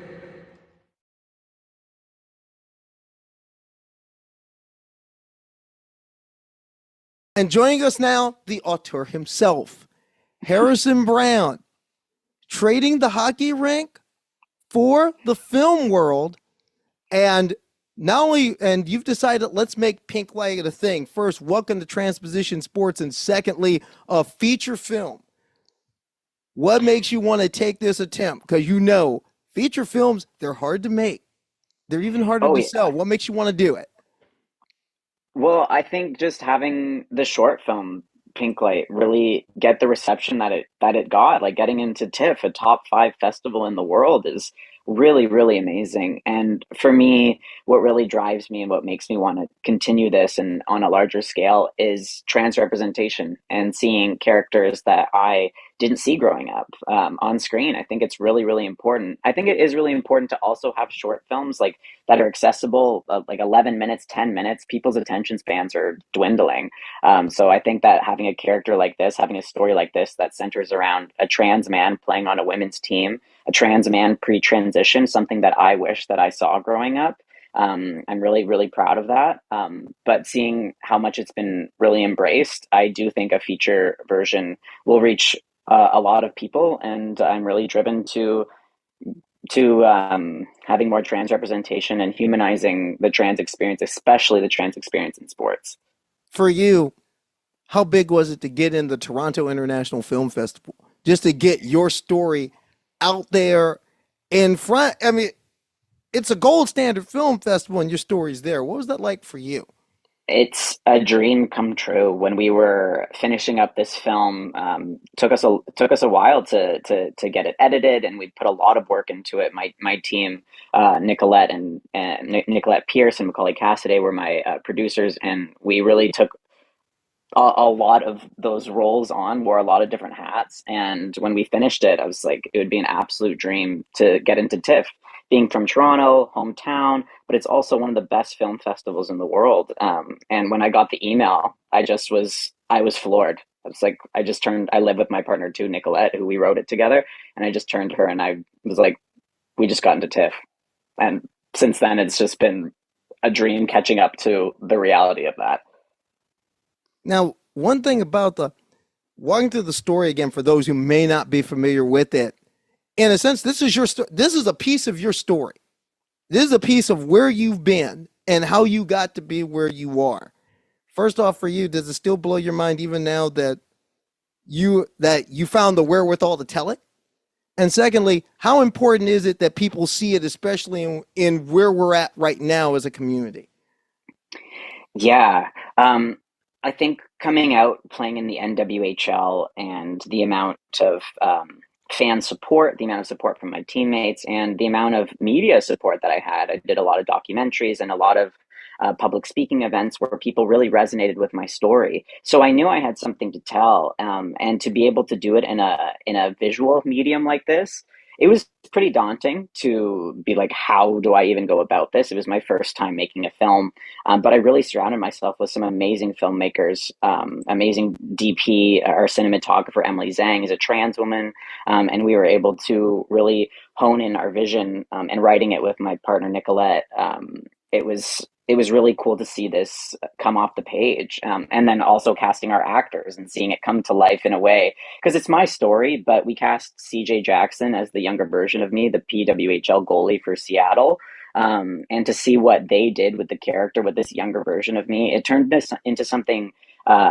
E: And joining us now, the auteur himself, Harrison Brown, trading the hockey rink for the film world. And not only, and you've decided, let's make Pink Light a thing. First, welcome to Transposition Sports. And secondly, a feature film. What makes you want to take this attempt? Because you know, feature films, they're hard to make. They're even harder to sell. What makes you want to do it?
O: Well, I think just having the short film Pink Light really get the reception that it got, like getting into TIFF, a top 5 festival in the world, is really, really amazing. And for me, what really drives me and what makes me want to continue this and on a larger scale is trans representation and seeing characters that I didn't see growing up on screen. I think it's really, really important. I think it is really important to also have short films like that are accessible, like 11 minutes, 10 minutes. People's attention spans are dwindling. So I think that having a character like this, having a story like this that centers around a trans man playing on a women's team, a trans man pre-transition, something that I wish that I saw growing up. I'm really, really proud of that. But seeing how much it's been really embraced, I do think a feature version will reach a lot of people, and I'm really driven to having more trans representation and humanizing the trans experience, especially the trans experience in sports.
E: For you, how big was it to get in the Toronto International Film Festival, just to get your story out there in front? I mean, it's a gold standard film festival and your story's there. What was that like for you?
O: It's a dream come true. When we were finishing up this film, took us a while to get it edited, and we put a lot of work into it. My team, Nicolette and Nicolette Pierce and Macaulay Cassidy were my producers, and we really took a lot of those roles on, wore a lot of different hats. And when we finished it, I was like, it would be an absolute dream to get into TIFF. Being from Toronto, hometown, but it's also one of the best film festivals in the world. And when I got the email, I was floored. I was like, I live with my partner too, Nicolette, who we wrote it together. And I just turned to her and I was like, we just got into TIFF. And since then, it's just been a dream catching up to the reality of that.
E: Now, one thing about walking through the story again, for those who may not be familiar with it, in a sense, this is this is a piece of your story. This is a piece of where you've been and how you got to be where you are. First off, for you, does it still blow your mind even now that you found the wherewithal to tell it? And secondly, how important is it that people see it, especially in where we're at right now as a community?
O: Yeah. I think coming out, playing in the NWHL, and the amount of fan support, the amount of support from my teammates, and the amount of media support that I had. I did a lot of documentaries and a lot of public speaking events where people really resonated with my story. So I knew I had something to tell, and to be able to do it in a visual medium like this, it was pretty daunting to be like, how do I even go about this? It was my first time making a film, but I really surrounded myself with some amazing filmmakers, amazing DP. Our cinematographer, Emily Zhang, is a trans woman, and we were able to really hone in our vision, and writing it with my partner, Nicolette. It was really cool to see this come off the page, and then also casting our actors and seeing it come to life in a way, because it's my story, but we cast CJ Jackson as the younger version of me, the PWHL goalie for Seattle, and to see what they did with the character, with this younger version of me, it turned this into something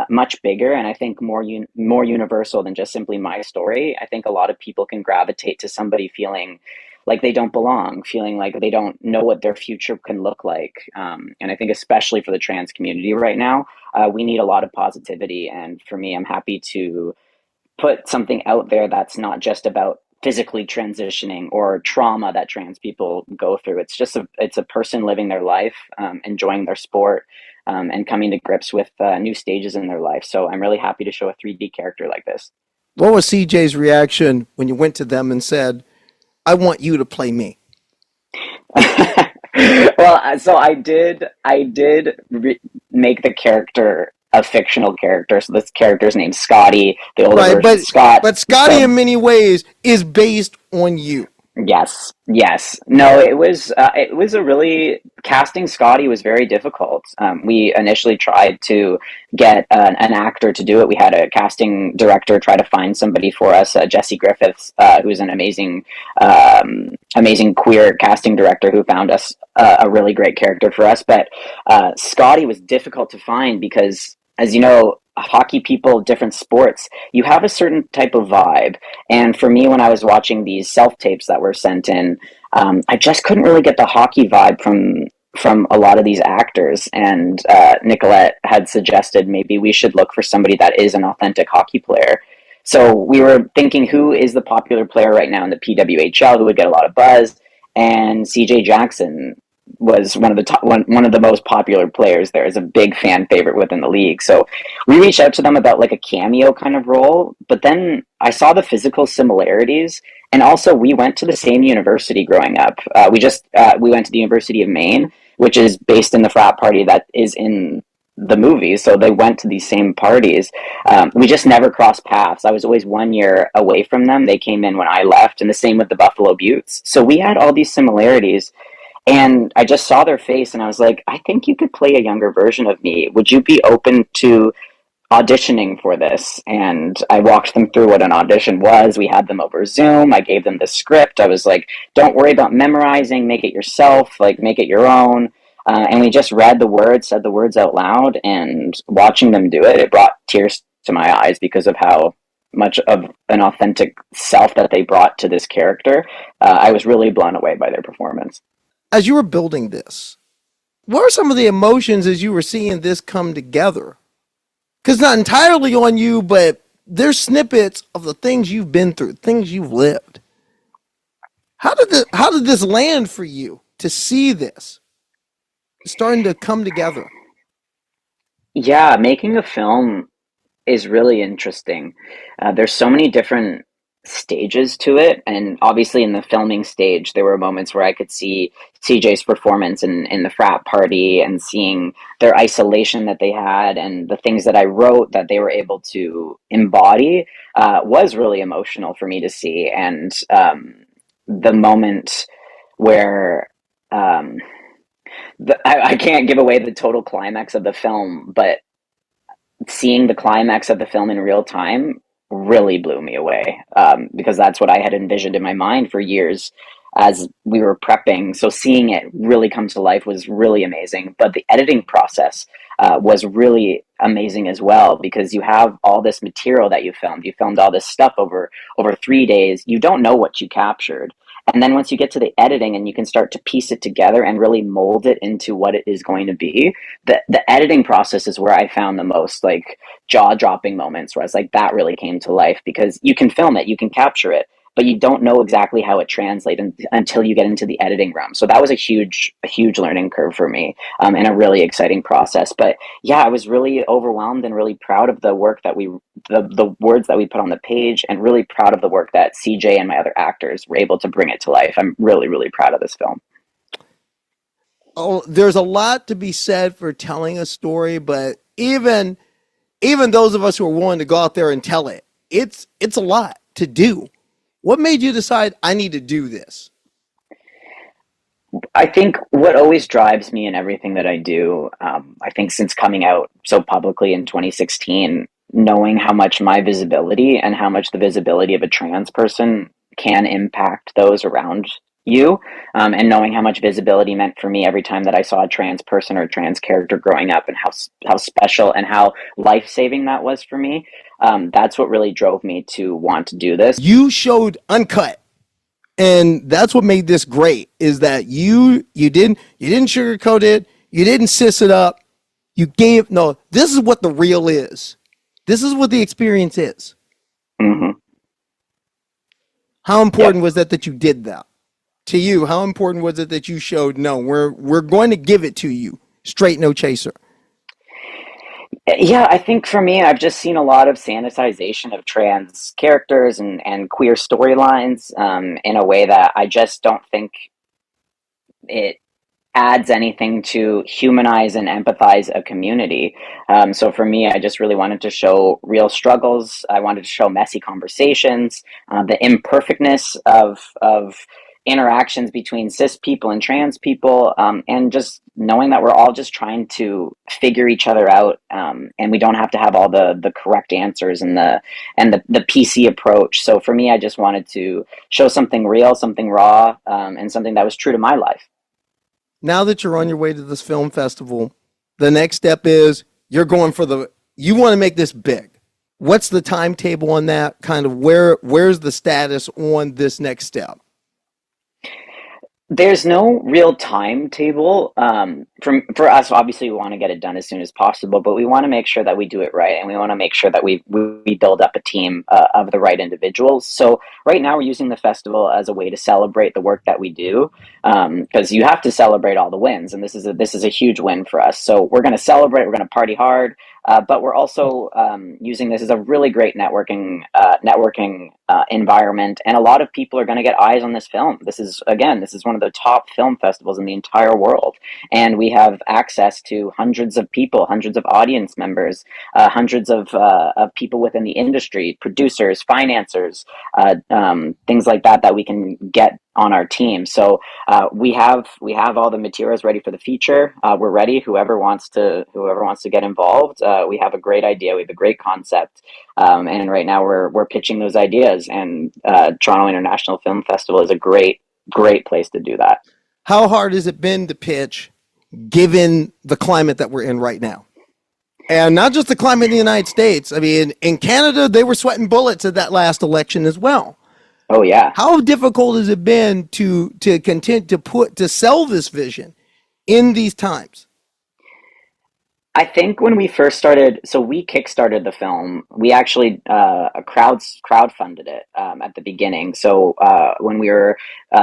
O: much bigger, and I think more universal than just simply my story. I think a lot of people can gravitate to somebody feeling like they don't belong, feeling like they don't know what their future can look like. And I think especially for the trans community right now, we need a lot of positivity. And for me, I'm happy to put something out there that's not just about physically transitioning or trauma that trans people go through. It's just it's a person living their life, enjoying their sport, and coming to grips with new stages in their life. So I'm really happy to show a 3D character like this.
E: What was CJ's reaction when you went to them and said, I want you to play me?
O: Well, so I did make the character a fictional character. So this character's named Scotty, the older version Scott.
E: But Scotty, in many ways, is based on you.
O: Yes. No, it was a really, casting Scotty was very difficult. We initially tried to get an actor to do it. We had a casting director try to find somebody for us, Jesse Griffiths, who's an amazing queer casting director who found us a really great character for us. But Scotty was difficult to find because, as you know, hockey people, different sports, you have a certain type of vibe. And for me, when I was watching these self-tapes that were sent in, I just couldn't really get the hockey vibe from a lot of these actors. And Nicolette had suggested maybe we should look for somebody that is an authentic hockey player. So we were thinking, who is the popular player right now in the PWHL who would get a lot of buzz? And CJ Jackson was one of the one of the most popular players there, is a big fan favorite within the league. So we reached out to them about like a cameo kind of role, but then I saw the physical similarities, and also we went to the same university growing up. We went to the University of Maine, which is based in the frat party that is in the movie. So they went to these same parties. We just never crossed paths. I was always 1 year away from them. They came in when I left, and the same with the Buffalo Buttes. So we had all these similarities. And I just saw their face and I was like, I think you could play a younger version of me. Would you be open to auditioning for this? And I walked them through what an audition was. We had them over Zoom. I gave them the script. I was like, don't worry about memorizing, make it yourself, like make it your own. And we just read the words, said the words out loud, and watching them do it, it brought tears to my eyes because of how much of an authentic self that they brought to this character. I was really blown away by their performance.
E: As you were building this, what are some of the emotions as you were seeing this come together? Because not entirely on you, but there's snippets of the things you've been through, things you've lived. How did this land for you to see this starting to come together?
O: Yeah, making a film is really interesting. There's so many different stages to it, and obviously in the filming stage there were moments where I could see CJ's performance in the frat party and seeing their isolation that they had and the things that I wrote that they were able to embody was really emotional for me to see. And the moment where I can't give away the total climax of the film, but seeing the climax of the film in real time really blew me away, because that's what I had envisioned in my mind for years as we were prepping. So seeing it really come to life was really amazing. But the editing process was really amazing as well, because you have all this material that you filmed. You filmed all this stuff over 3 days. You don't know what you captured. And then once you get to the editing and you can start to piece it together and really mold it into what it is going to be, the editing process is where I found the most like jaw-dropping moments where I was like, that really came to life, because you can film it, you can capture it, but you don't know exactly how it translates until you get into the editing room. So that was a huge learning curve for me, and a really exciting process. But yeah, I was really overwhelmed and really proud of the work that the words that we put on the page, and really proud of the work that CJ and my other actors were able to bring it to life. I'm really, really proud of this film.
E: Oh, there's a lot to be said for telling a story, but even those of us who are willing to go out there and tell it, it's a lot to do. What made you decide I need to do this?
O: I think what always drives me in everything that I do, I think since coming out so publicly in 2016, knowing how much my visibility and how much the visibility of a trans person can impact those around you, and knowing how much visibility meant for me every time that I saw a trans person or a trans character growing up, and how special and how life-saving that was for me. That's what really drove me to want to do this.
E: You showed uncut, and that's what made this great, is that you didn't sugarcoat it, you didn't cis it up, this is what the real is. This is what the experience is.
O: Mm-hmm.
E: How important was that you did that? To you, how important was it that you showed, no, we're going to give it to you straight, no chaser?
O: Yeah, I think for me, I've just seen a lot of sanitization of trans characters and queer storylines, in a way that I just don't think it adds anything to humanize and empathize a community. So for me, I just really wanted to show real struggles. I wanted to show messy conversations, the imperfectness of interactions between cis people and trans people, and just knowing that we're all just trying to figure each other out, and we don't have to have all the correct answers and the PC approach. So for me, I just wanted to show something real, something raw, and something that was true to my life.
E: Now that you're on your way to this film festival, the next step is you want to make this big. What's the timetable on that? Kind of where's the status on this next step?
O: There's no real timetable. For us, obviously, we want to get it done as soon as possible, but we want to make sure that we do it right, and we want to make sure that we build up a team of the right individuals. So right now, we're using the festival as a way to celebrate the work that we do, because you have to celebrate all the wins, and this is a huge win for us. So we're going to celebrate. We're going to party hard. But we're also using this as a really great networking environment, and a lot of people are going to get eyes on this film. This is one of the top film festivals in the entire world, and we have access to hundreds of people, hundreds of audience members, hundreds of people within the industry, producers, financiers, things like that we can get on our team. So we have all the materials ready for the feature. We're ready. Whoever wants to get involved. We have a great idea. We have a great concept, and right now we're pitching those ideas. And Toronto International Film Festival is a great place to do that.
E: How hard has it been to pitch, given the climate that we're in right now? And not just the climate in the United States. I mean, in Canada, they were sweating bullets at that last election as well.
O: Oh yeah.
E: How difficult has it been to continue to sell this vision in these times?
O: I think when we first started, so we kickstarted the film. We actually crowdfunded it at the beginning. So when we were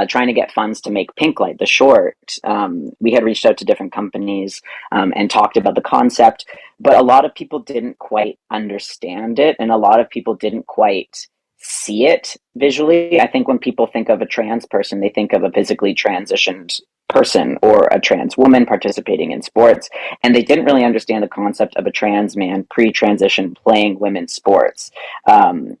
O: trying to get funds to make Pink Light, the short, we had reached out to different companies and talked about the concept, but a lot of people didn't quite understand it, and a lot of people didn't quite see it visually. I think when people think of a trans person, they think of a physically transitioned person or a trans woman participating in sports, and they didn't really understand the concept of a trans man pre-transition playing women's sports.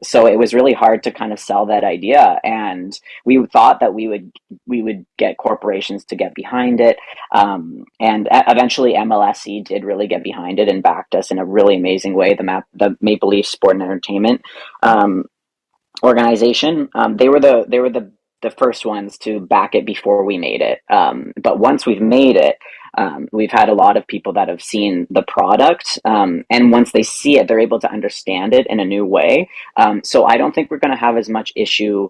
O: So it was really hard to kind of sell that idea, and we thought that we would get corporations to get behind it, and eventually MLSE did really get behind it and backed us in a really amazing way. The Maple Leaf Sport and Entertainment organization, they were the first ones to back it before we made it. But once we've made it, we've had a lot of people that have seen the product, and once they see it, they're able to understand it in a new way. So I don't think we're going to have as much issue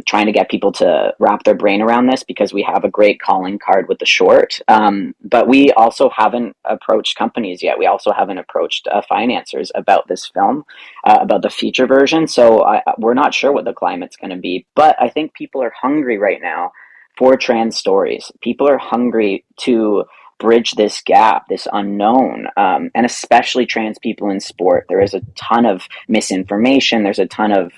O: trying to get people to wrap their brain around this, because we have a great calling card with the short. But we also haven't approached companies yet. We also haven't approached financiers about this film, about the feature version. So we're not sure what the climate's going to be. But I think people are hungry right now for trans stories. People are hungry to bridge this gap, this unknown, and especially trans people in sport. There is a ton of misinformation. There's a ton of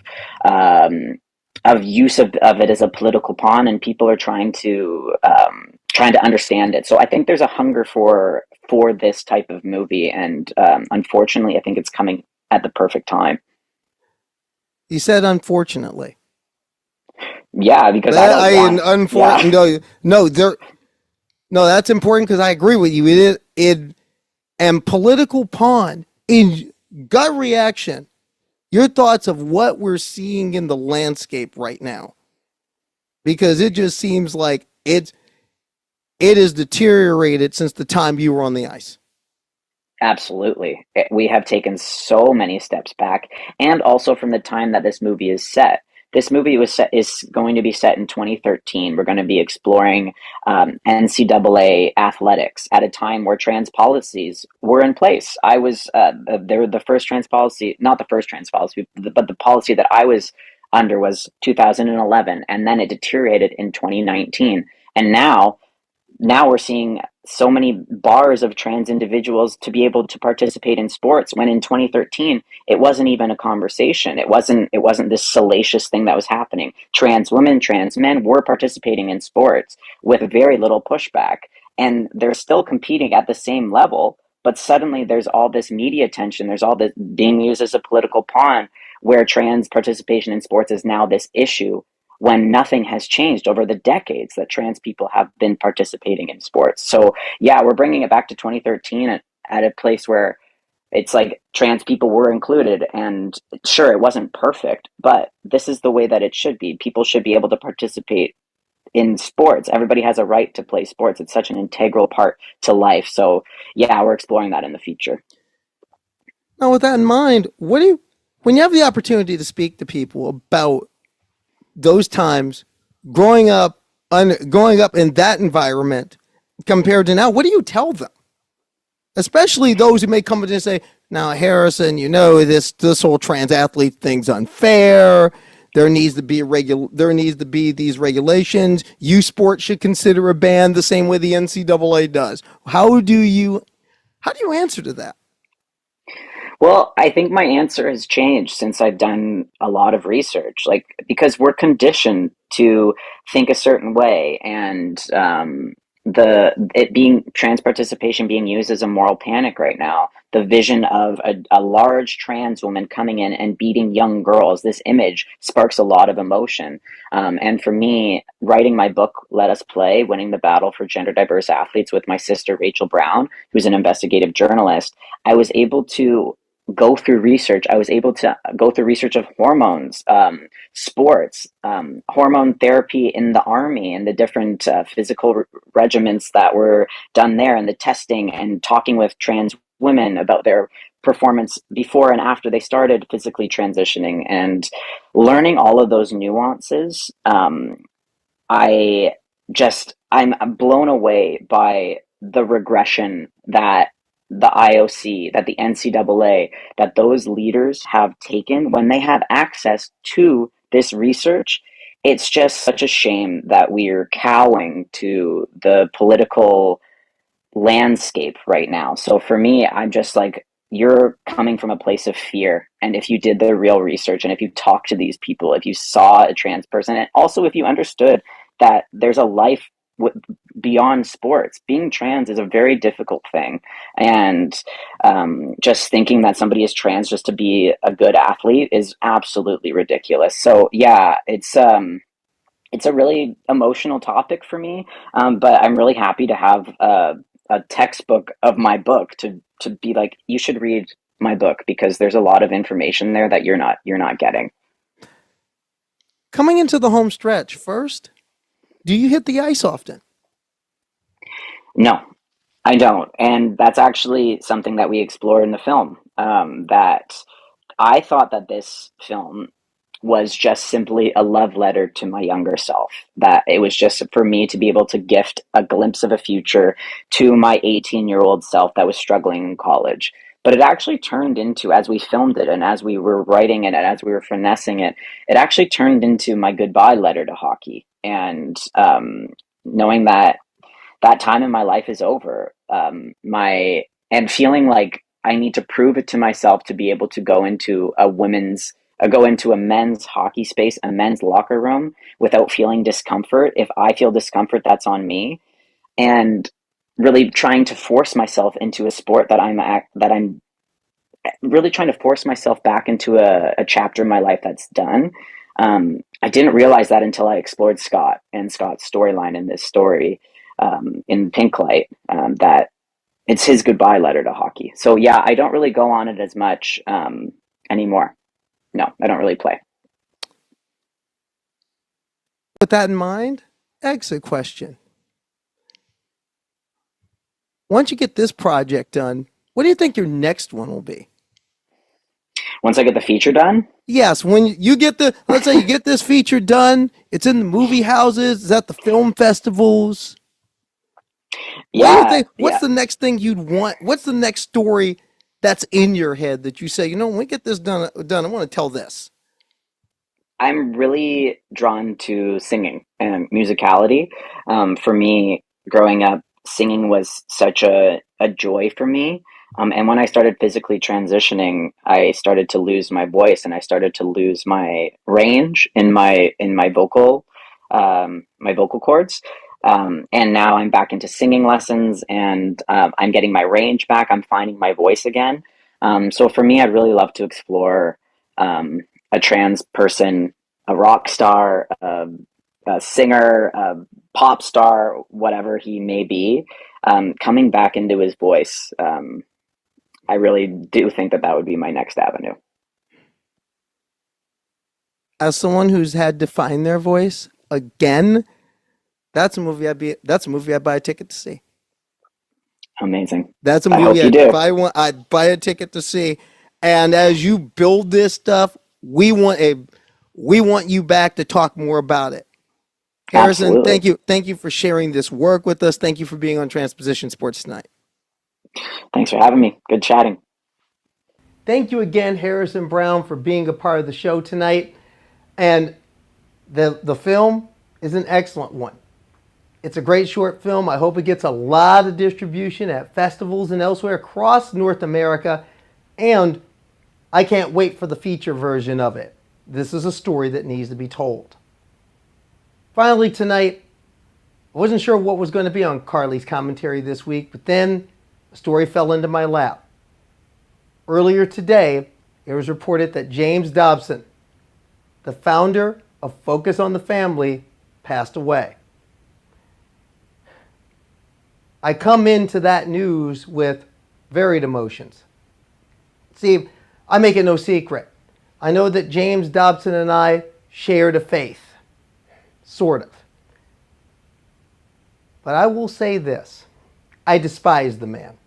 O: use of it as a political pawn, and people are trying to understand it. So I think there's a hunger for this type of movie, and unfortunately, I think it's coming at the perfect time.
E: You said unfortunately.
O: Yeah, because
E: no, that's important, because I agree with you. And political pawn, in gut reaction, your thoughts of what we're seeing in the landscape right now, because it just seems like it has deteriorated since the time you were on the ice.
O: Absolutely. We have taken so many steps back, and also from the time that this movie is set. This movie is going to be set in 2013. We're going to be exploring NCAA athletics at a time where trans policies were in place. They were the first trans policy, not the first trans policy, but the policy that I was under was 2011, and then it deteriorated in 2019. And now we're seeing so many bars of trans individuals to be able to participate in sports, when in 2013 it wasn't even a conversation. It wasn't this salacious thing that was happening. Trans women, trans men were participating in sports with very little pushback, and they're still competing at the same level. But suddenly there's all this media attention. There's all this being used as a political pawn, where trans participation in sports is now this issue, when nothing has changed over the decades that trans people have been participating in sports. So yeah, we're bringing it back to 2013 at a place where it's like trans people were included, and sure, it wasn't perfect, but this is the way that it should be. People should be able to participate in sports. Everybody has a right to play sports. It's such an integral part to life. So yeah, we're exploring that in the future.
E: Now, with that in mind, when you have the opportunity to speak to people about those times growing up growing up in that environment compared to now, what do you tell them? Especially those who may come in and say, now, Harrison, this whole trans athlete thing's unfair. There needs to be these regulations. U Sport should consider a ban the same way the NCAA does. How do you answer to that?
O: Well, I think my answer has changed since I've done a lot of research, because we're conditioned to think a certain way, and trans participation being used as a moral panic right now. The vision of a large trans woman coming in and beating young girls, this image sparks a lot of emotion. And for me, writing my book, Let Us Play, Winning the Battle for Gender Diverse Athletes with my sister, Rachel Brown, who's an investigative journalist, I was able to go through research. I was able to go through research of hormones, sports, hormone therapy in the Army, and the different physical regimens that were done there, and the testing, and talking with trans women about their performance before and after they started physically transitioning, and learning all of those nuances. I'm blown away by the regression that the IOC, that the NCAA, that those leaders have taken when they have access to this research. It's just such a shame that we're cowing to the political landscape right now. So for me, I'm just like, you're coming from a place of fear. And if you did the real research, and if you talked to these people, if you saw a trans person, and also if you understood that there's a life beyond sports, being trans is a very difficult thing. And just thinking that somebody is trans just to be a good athlete is absolutely ridiculous. So yeah, it's a really emotional topic for me, but I'm really happy to have a textbook of my book to be like, you should read my book, because there's a lot of information there that you're not getting.
E: Coming into the home stretch first, do you hit the ice often?
O: No, I don't. And that's actually something that we explore in the film, that I thought that this film was just simply a love letter to my younger self, that it was just for me to be able to gift a glimpse of a future to my 18-year-old self that was struggling in college. But it actually turned into, as we filmed it and as we were writing it and as we were finessing it, it actually turned into my goodbye letter to hockey. And knowing that time in my life is over, and feeling like I need to prove it to myself to be able to go into a men's hockey space, a men's locker room, without feeling discomfort. If I feel discomfort, that's on me. And really trying to force myself into a sport that I'm really trying to force myself back into a chapter in my life that's done. I didn't realize that until I explored Scott and Scott's storyline in this story, in Pink Light, that it's his goodbye letter to hockey. So yeah, I don't really go on it as much anymore. No, I don't really play.
E: With that in mind, exit question. Once you get this project done, what do you think your next one will be?
O: Once I get the feature done?
E: Yes, when you get let's say you get this feature done, it's in the movie houses, it's at the film festivals.
O: Yeah.
E: What's the next thing you'd want? What's the next story that's in your head that you say, when we get this done, I want to tell this?
O: I'm really drawn to singing and musicality. For me, growing up, singing was such a joy for me. And when I started physically transitioning, I started to lose my voice, and I started to lose my range in my vocal cords. And now I'm back into singing lessons, and I'm getting my range back. I'm finding my voice again. So for me, I'd really love to explore a trans person, a rock star, a singer, a pop star, whatever he may be, coming back into his voice. I really do think that would be my next avenue.
E: As someone who's had to find their voice again, that's a movie I'd buy a ticket to see.
O: Amazing.
E: That's a
O: I
E: movie
O: hope you do.
E: I'd buy a ticket to see. And as you build this stuff, we want you back to talk more about it. Harrison,
O: Absolutely.
E: thank you for sharing this work with us. Thank you for being on Transposition Sports tonight.
O: Thanks for having me. Good chatting.
E: Thank you again, Harrison Brown, for being a part of the show tonight. And the film is an excellent one. It's a great short film. I hope it gets a lot of distribution at festivals and elsewhere across North America. And I can't wait for the feature version of it. This is a story that needs to be told. Finally, tonight, I wasn't sure what was going to be on Karleigh's commentary this week, but then a story fell into my lap. Earlier today, it was reported that James Dobson, the founder of Focus on the Family, passed away. I come into that news with varied emotions. See, I make it no secret. I know that James Dobson and I shared a faith. Sort of. But I will say this. I despise the man.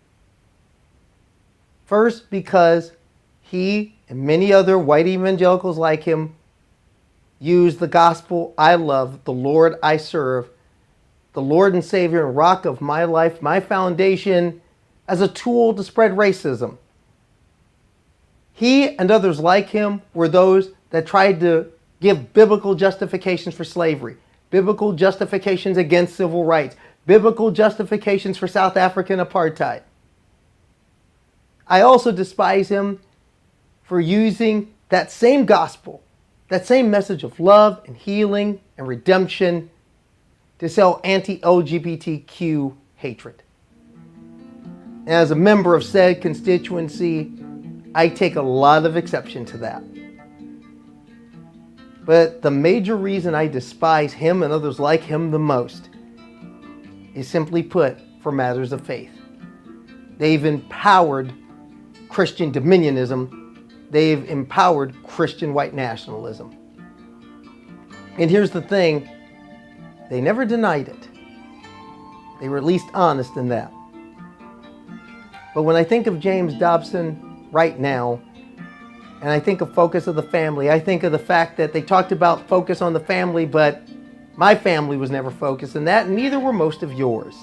E: First, because he and many other white evangelicals like him use the gospel I love, the Lord I serve, the Lord and Savior and rock of my life, my foundation, as a tool to spread racism. He and others like him were those that tried to give biblical justifications for slavery, biblical justifications against civil rights, biblical justifications for South African apartheid. I also despise him for using that same gospel, that same message of love and healing and redemption to sell anti-LGBTQ hatred. And as a member of said constituency, I take a lot of exception to that. But the major reason I despise him and others like him the most is simply put for matters of faith. They've empowered Christian dominionism. They've empowered Christian white nationalism. And here's the thing, they never denied it. They were at least honest in that. But when I think of James Dobson right now, and I think of Focus of the Family, I think of the fact that they talked about focus on the family, but my family was never focused on that, and neither were most of yours.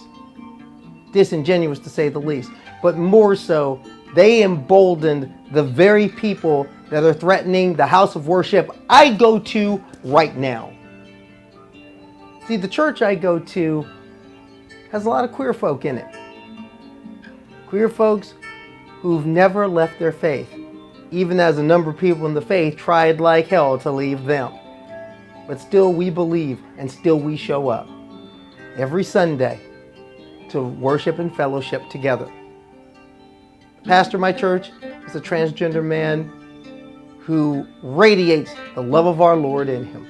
E: Disingenuous to say the least. But more so, they emboldened the very people that are threatening the house of worship I go to right now. See, the church I go to has a lot of queer folk in it. Queer folks who've never left their faith, even as a number of people in the faith tried like hell to leave them. But still we believe and still we show up every Sunday to worship and fellowship together. The pastor of my church is a transgender man who radiates the love of our Lord in him.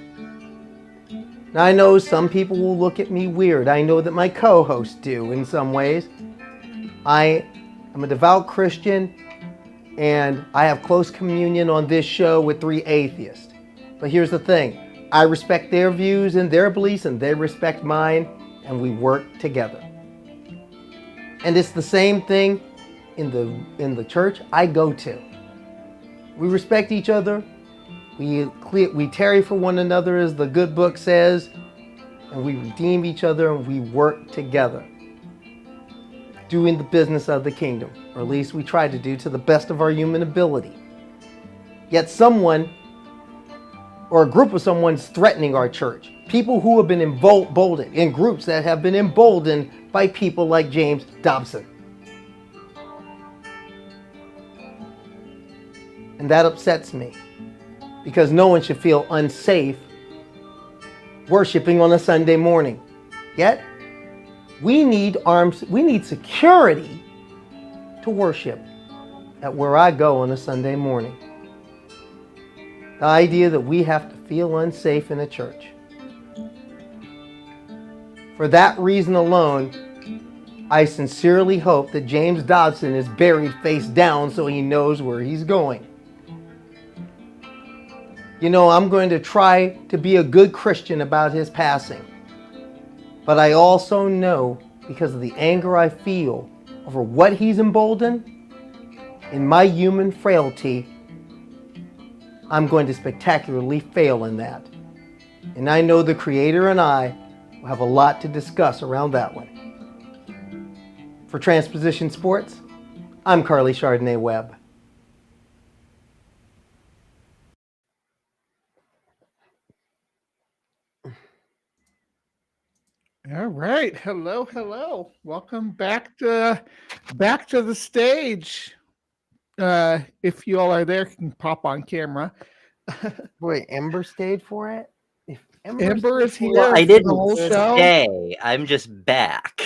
E: Now I know some people will look at me weird. I know that my co-hosts do in some ways. I am a devout Christian and I have close communion on this show with 3 atheists. But here's the thing. I respect their views and their beliefs and they respect mine and we work together. And it's the same thing in the church I go to. We respect each other. We tarry for one another as the good book says, and we redeem each other and we work together, doing the business of the kingdom, or at least we try to do to the best of our human ability. Yet someone or a group of someone's threatening our church. People who have been emboldened in groups that have been emboldened by people like James Dobson. And that upsets me because no one should feel unsafe worshiping on a Sunday morning. Yet, we need security to worship at where I go on a Sunday morning. The idea that we have to feel unsafe in a church. For that reason alone, I sincerely hope that James Dobson is buried face down so he knows where he's going. You know, I'm going to try to be a good Christian about his passing. But I also know, because of the anger I feel over what he's emboldened, in my human frailty, I'm going to spectacularly fail in that. And I know the creator and I will have a lot to discuss around that one. For Transposition Sports, I'm Karleigh Chardonnay Webb.
A: All right. Hello. Welcome back to the stage. If you all are there, you can pop on camera.
E: Wait, Ember stayed for it? If
A: Ember is here
C: Well, I
A: for the
C: didn't
A: whole show.
C: stay. I'm just back.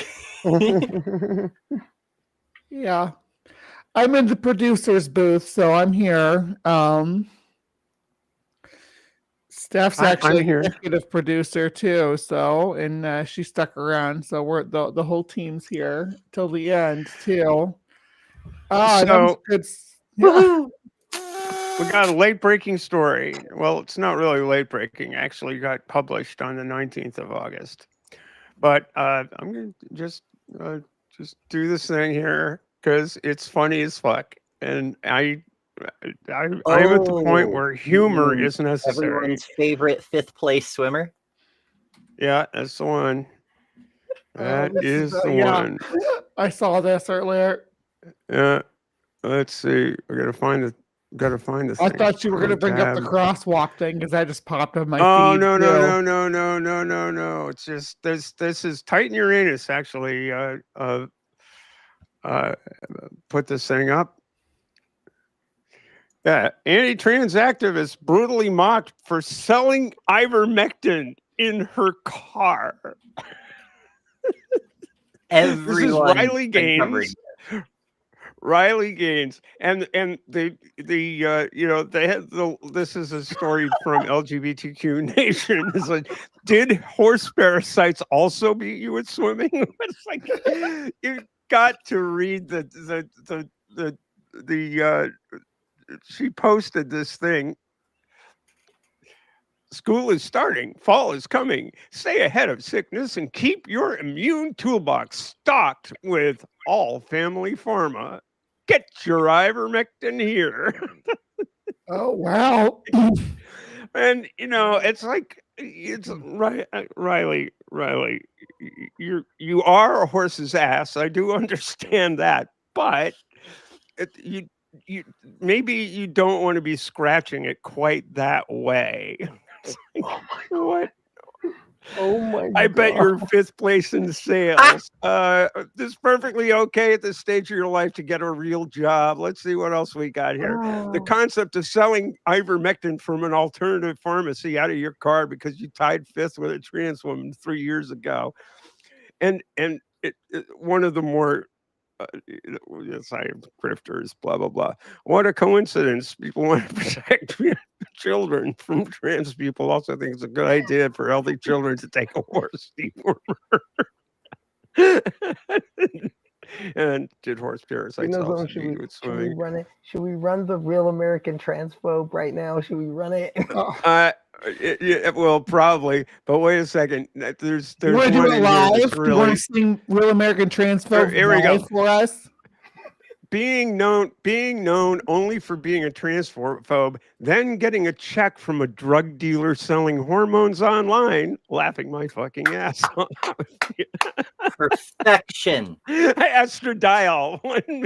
A: Yeah. I'm in the producer's booth, so I'm here. Steph's actually
D: I'm here.
A: executive producer too, so and she stuck around, so we're the whole team's here till the end too.
D: So,
A: good. Yeah.
D: We got a late breaking story. Well, it's not really late breaking. Actually, got published on the 19th of August. But I'm gonna just do this thing here because it's funny as fuck, and I'm at the point where humor is necessary.
C: Everyone's favorite 5th place swimmer.
D: Yeah, that's the one. That is the one.
A: I saw this earlier.
D: Yeah. Let's see. I gotta find the
A: I
D: thing.
A: thought you were gonna bring up the crosswalk thing because I just popped on my
D: Oh
A: feed.
D: no.
A: too.
D: It's just this is Titan Uranus actually put this thing up. Yeah, anti-trans activist brutally mocked for selling ivermectin in her car. This is Riley Gaines. Riley Gaines, and the you know, they had this is a story from LGBTQ Nation. It's like, did horse parasites also beat you at swimming? It's like, you got to read the she posted this thing. School is starting. Fall is coming. Stay ahead of sickness and keep your immune toolbox stocked with all family pharma. Get your ivermectin here.
A: Oh wow!
D: And you know, it's like, it's right, Riley. You are a horse's ass. I do understand that, but you maybe you don't want to be scratching it quite that way. Like, what?
E: Oh my God.
D: I bet you're 5th place in sales. This is perfectly okay at this stage of your life to get a real job. Let's see what else we got here. The concept of selling ivermectin from an alternative pharmacy out of your car because you tied 5th with a trans woman 3 years ago. And it one of the more yes, I am grifters, blah, blah, blah. What a coincidence. People want to protect children from trans people. Also think it's a good idea for healthy children to take a horse dewormer. And did horse parasites also beat you at swimming?
E: Should we run it? Should we run the real American transphobe right now? Should we run it?
D: Well, probably, but wait a second. There's
A: You want to do
D: one
A: it
D: in here
A: live?
D: that's
A: You
D: really.
A: want to sing "Real American Transphobe"
D: Here we go.
A: live for us?
D: Being known only for being a transphobe, then getting a check from a drug dealer selling hormones online, laughing my fucking ass off.
C: Perfection.
D: Estradiol.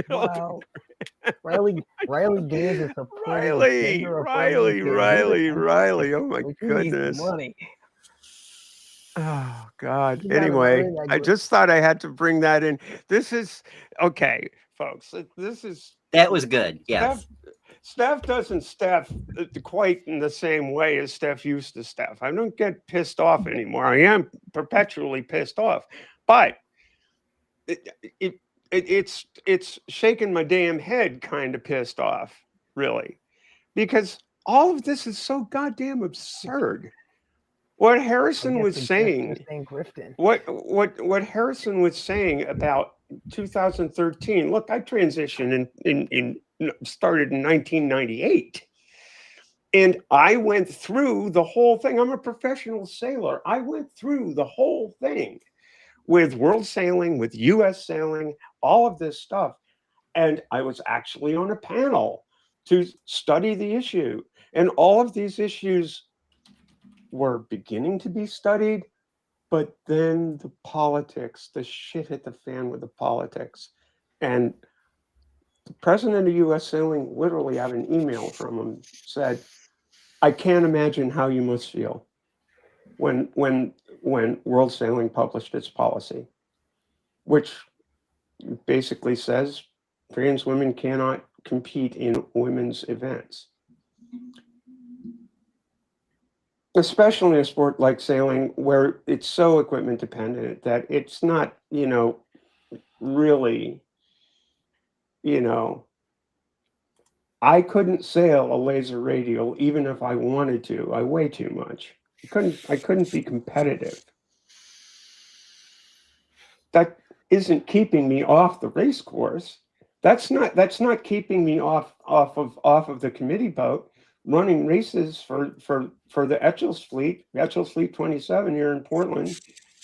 E: Wow. Riley Gaines is a
D: Riley. Oh my goodness.
E: Money.
D: Oh God.
E: You gotta
D: Anyway,
E: learn that
D: I just thought I had to bring that in. This is okay, folks.
C: That was good. Yes.
D: Steph doesn't Steph quite in the same way as Steph used to Steph. I don't get pissed off anymore. I am perpetually pissed off, but it's shaking my damn head kind of pissed off, really, because all of this is so goddamn absurd. What Harrison was saying, what Harrison was saying about 2013. Look, I transitioned started in 1998. And I went through the whole thing. I'm a professional sailor. I went through the whole thing with world sailing, with US sailing, all of this stuff. And I was actually on a panel to study the issue. And all of these issues were beginning to be studied, but then the politics, the shit hit the fan with the politics. And the president of U.S. Sailing literally had an email from him, said, I can't imagine how you must feel when World Sailing published its policy, which basically says trans women cannot compete in women's events. Especially in a sport like sailing, where it's so equipment dependent that it's not, really, I couldn't sail a laser radial even if I wanted to. I weigh too much. I couldn't be competitive. That isn't keeping me off the race course. That's not keeping me off of the committee boat running races for the Etchells Fleet 27 here in Portland,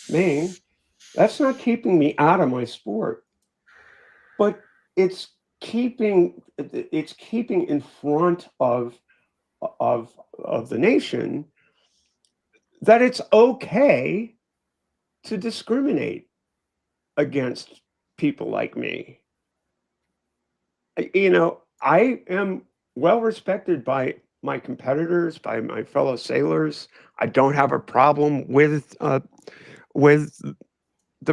D: Maine. That's not keeping me out of my sport, but it's keeping in front of the nation that it's okay to discriminate against people like me. I am well respected by my competitors, by my fellow sailors. I don't have a problem with the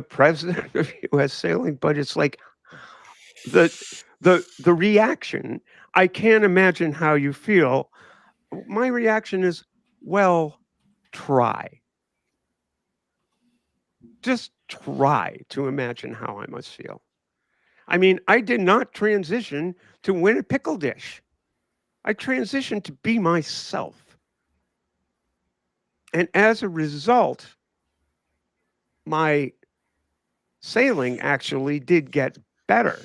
D: president of U.S. Sailing, but it's like the reaction. I can't imagine how you feel. My reaction is, well, try. Just try to imagine how I must feel. I mean, I did not transition to win a pickle dish. I transitioned to be myself. And as a result, my sailing actually did get better.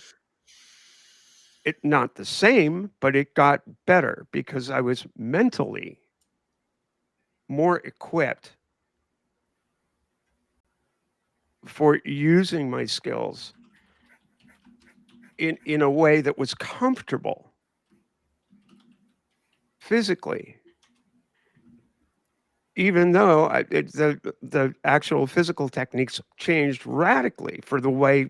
D: It not the same, but it got better because I was mentally more equipped for using my skills in a way that was comfortable physically, even though the actual physical techniques changed radically for the way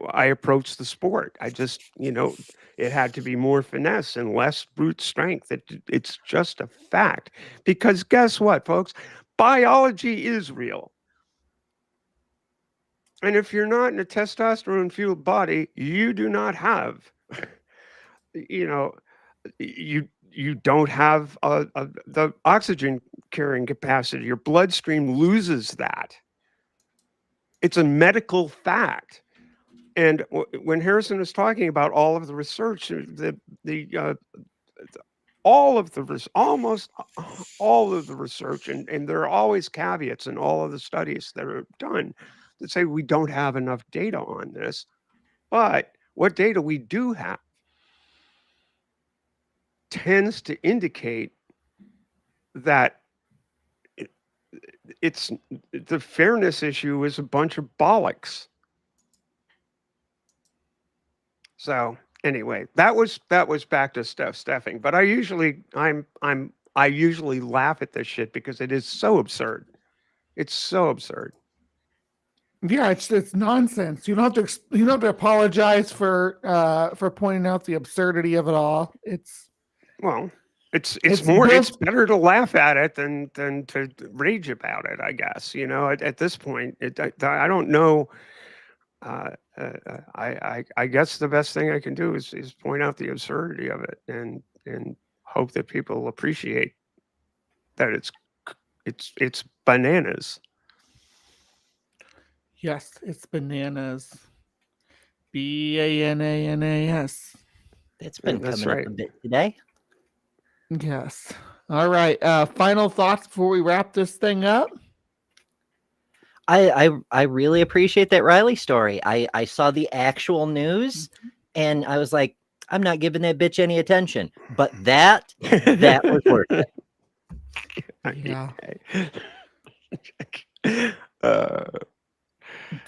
D: I approached the sport. I just, it had to be more finesse and less brute strength. It's just a fact. Because guess what, folks? Biology is real. And if you're not in a testosterone-fueled body, you do not have, you don't have the oxygen carrying capacity. Your bloodstream loses that. It's a medical fact. And when Harrison was talking about all of the research, almost all of the research, and there are always caveats in all of the studies that are done that say we don't have enough data on this. But what data we do have tends to indicate that it's the fairness issue is a bunch of bollocks. So anyway, that was back to Steffing. But I usually laugh at this shit because it is so absurd. It's so absurd.
A: Yeah, it's nonsense. You don't have to apologize for pointing out the absurdity of it all. It's
D: better to laugh at it than to rage about it, I guess. At this point, I don't know. I guess the best thing I can do is point out the absurdity of it and hope that people appreciate that it's bananas.
A: Yes, it's bananas. BANANAS.
C: It's been coming up a bit today.
A: Yes. All right. Final thoughts before we wrap this thing up.
C: I really appreciate that Riley story. I saw the actual news and I was like, I'm not giving that bitch any attention. But that was worth it.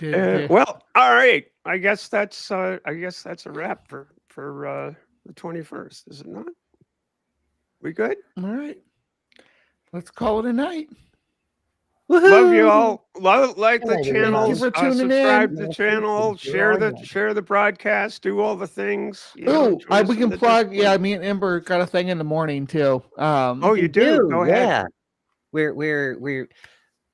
A: Yeah.
D: Well, all right. I guess that's a wrap for the 21st, is it not? We good?
A: All right. Let's call it a night.
D: Love you all. Like the
E: Thank you
D: channels.
A: for tuning
D: Subscribe
A: in.
D: to the channel. Share the broadcast. Do all the things. You know,
A: Oh,
D: join
A: we
D: some
A: can
D: of the
A: plug. Yeah,
D: Discord.
A: me and Ember got a thing in the morning too.
D: Oh, you do? Go ahead.
C: Yeah. We're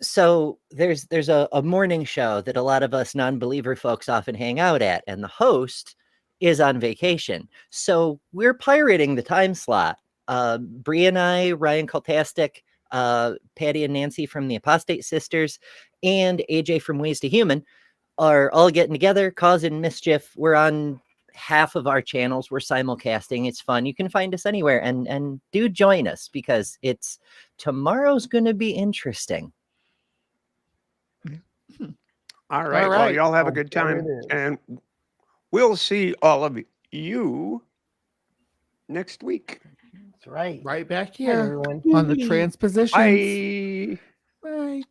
C: so there's a morning show that a lot of us non-believer folks often hang out at, and the host is on vacation. So we're pirating the time slot. Bree and I, Ryan Kultastic, Patty and Nancy from the Apostate Sisters, and AJ from Ways to Human are all getting together, causing mischief. We're on half of our channels. We're simulcasting. It's fun. You can find us anywhere, and do join us because tomorrow's going to be interesting.
D: All right. Well, y'all have a good time, and we'll see all of you next week.
E: That's right.
A: Right back
E: Bye,
A: here
E: everyone.
A: on the Transpositions.
D: Bye.
A: Bye.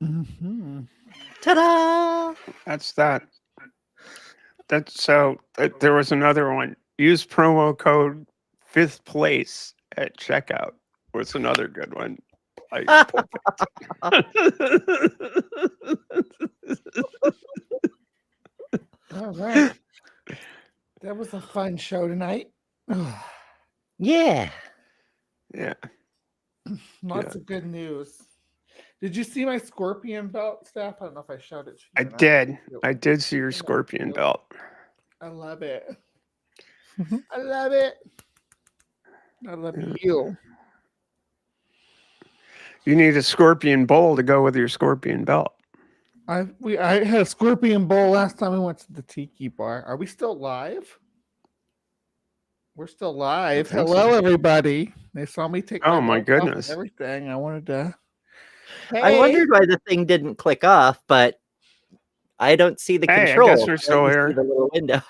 C: Mm-hmm. Ta-da!
D: That's that. There was another one. Use promo code 5th place at checkout. Was another good one. Perfect.
A: All right. That was a fun show tonight.
C: Yeah.
D: Yeah.
A: Lots of good news. Did you see my scorpion belt, Steph? I don't know if I showed it to you.
D: I did. I did see your scorpion belt.
A: I love it. I love it. I love you.
D: You need a scorpion bowl to go with your scorpion belt.
A: I had a scorpion bowl last time we went to the tiki bar. Are we still live? We're still live.
D: think
A: Hello,
D: so.
A: everybody. They saw me take
D: Oh,
A: my
D: my
A: belt off and
D: goodness.
A: everything. I wanted to.
C: I wondered why the thing didn't click off, but I don't see the
D: Hey, I
C: control.
D: guess we're still
C: only see
D: here.
C: the little window.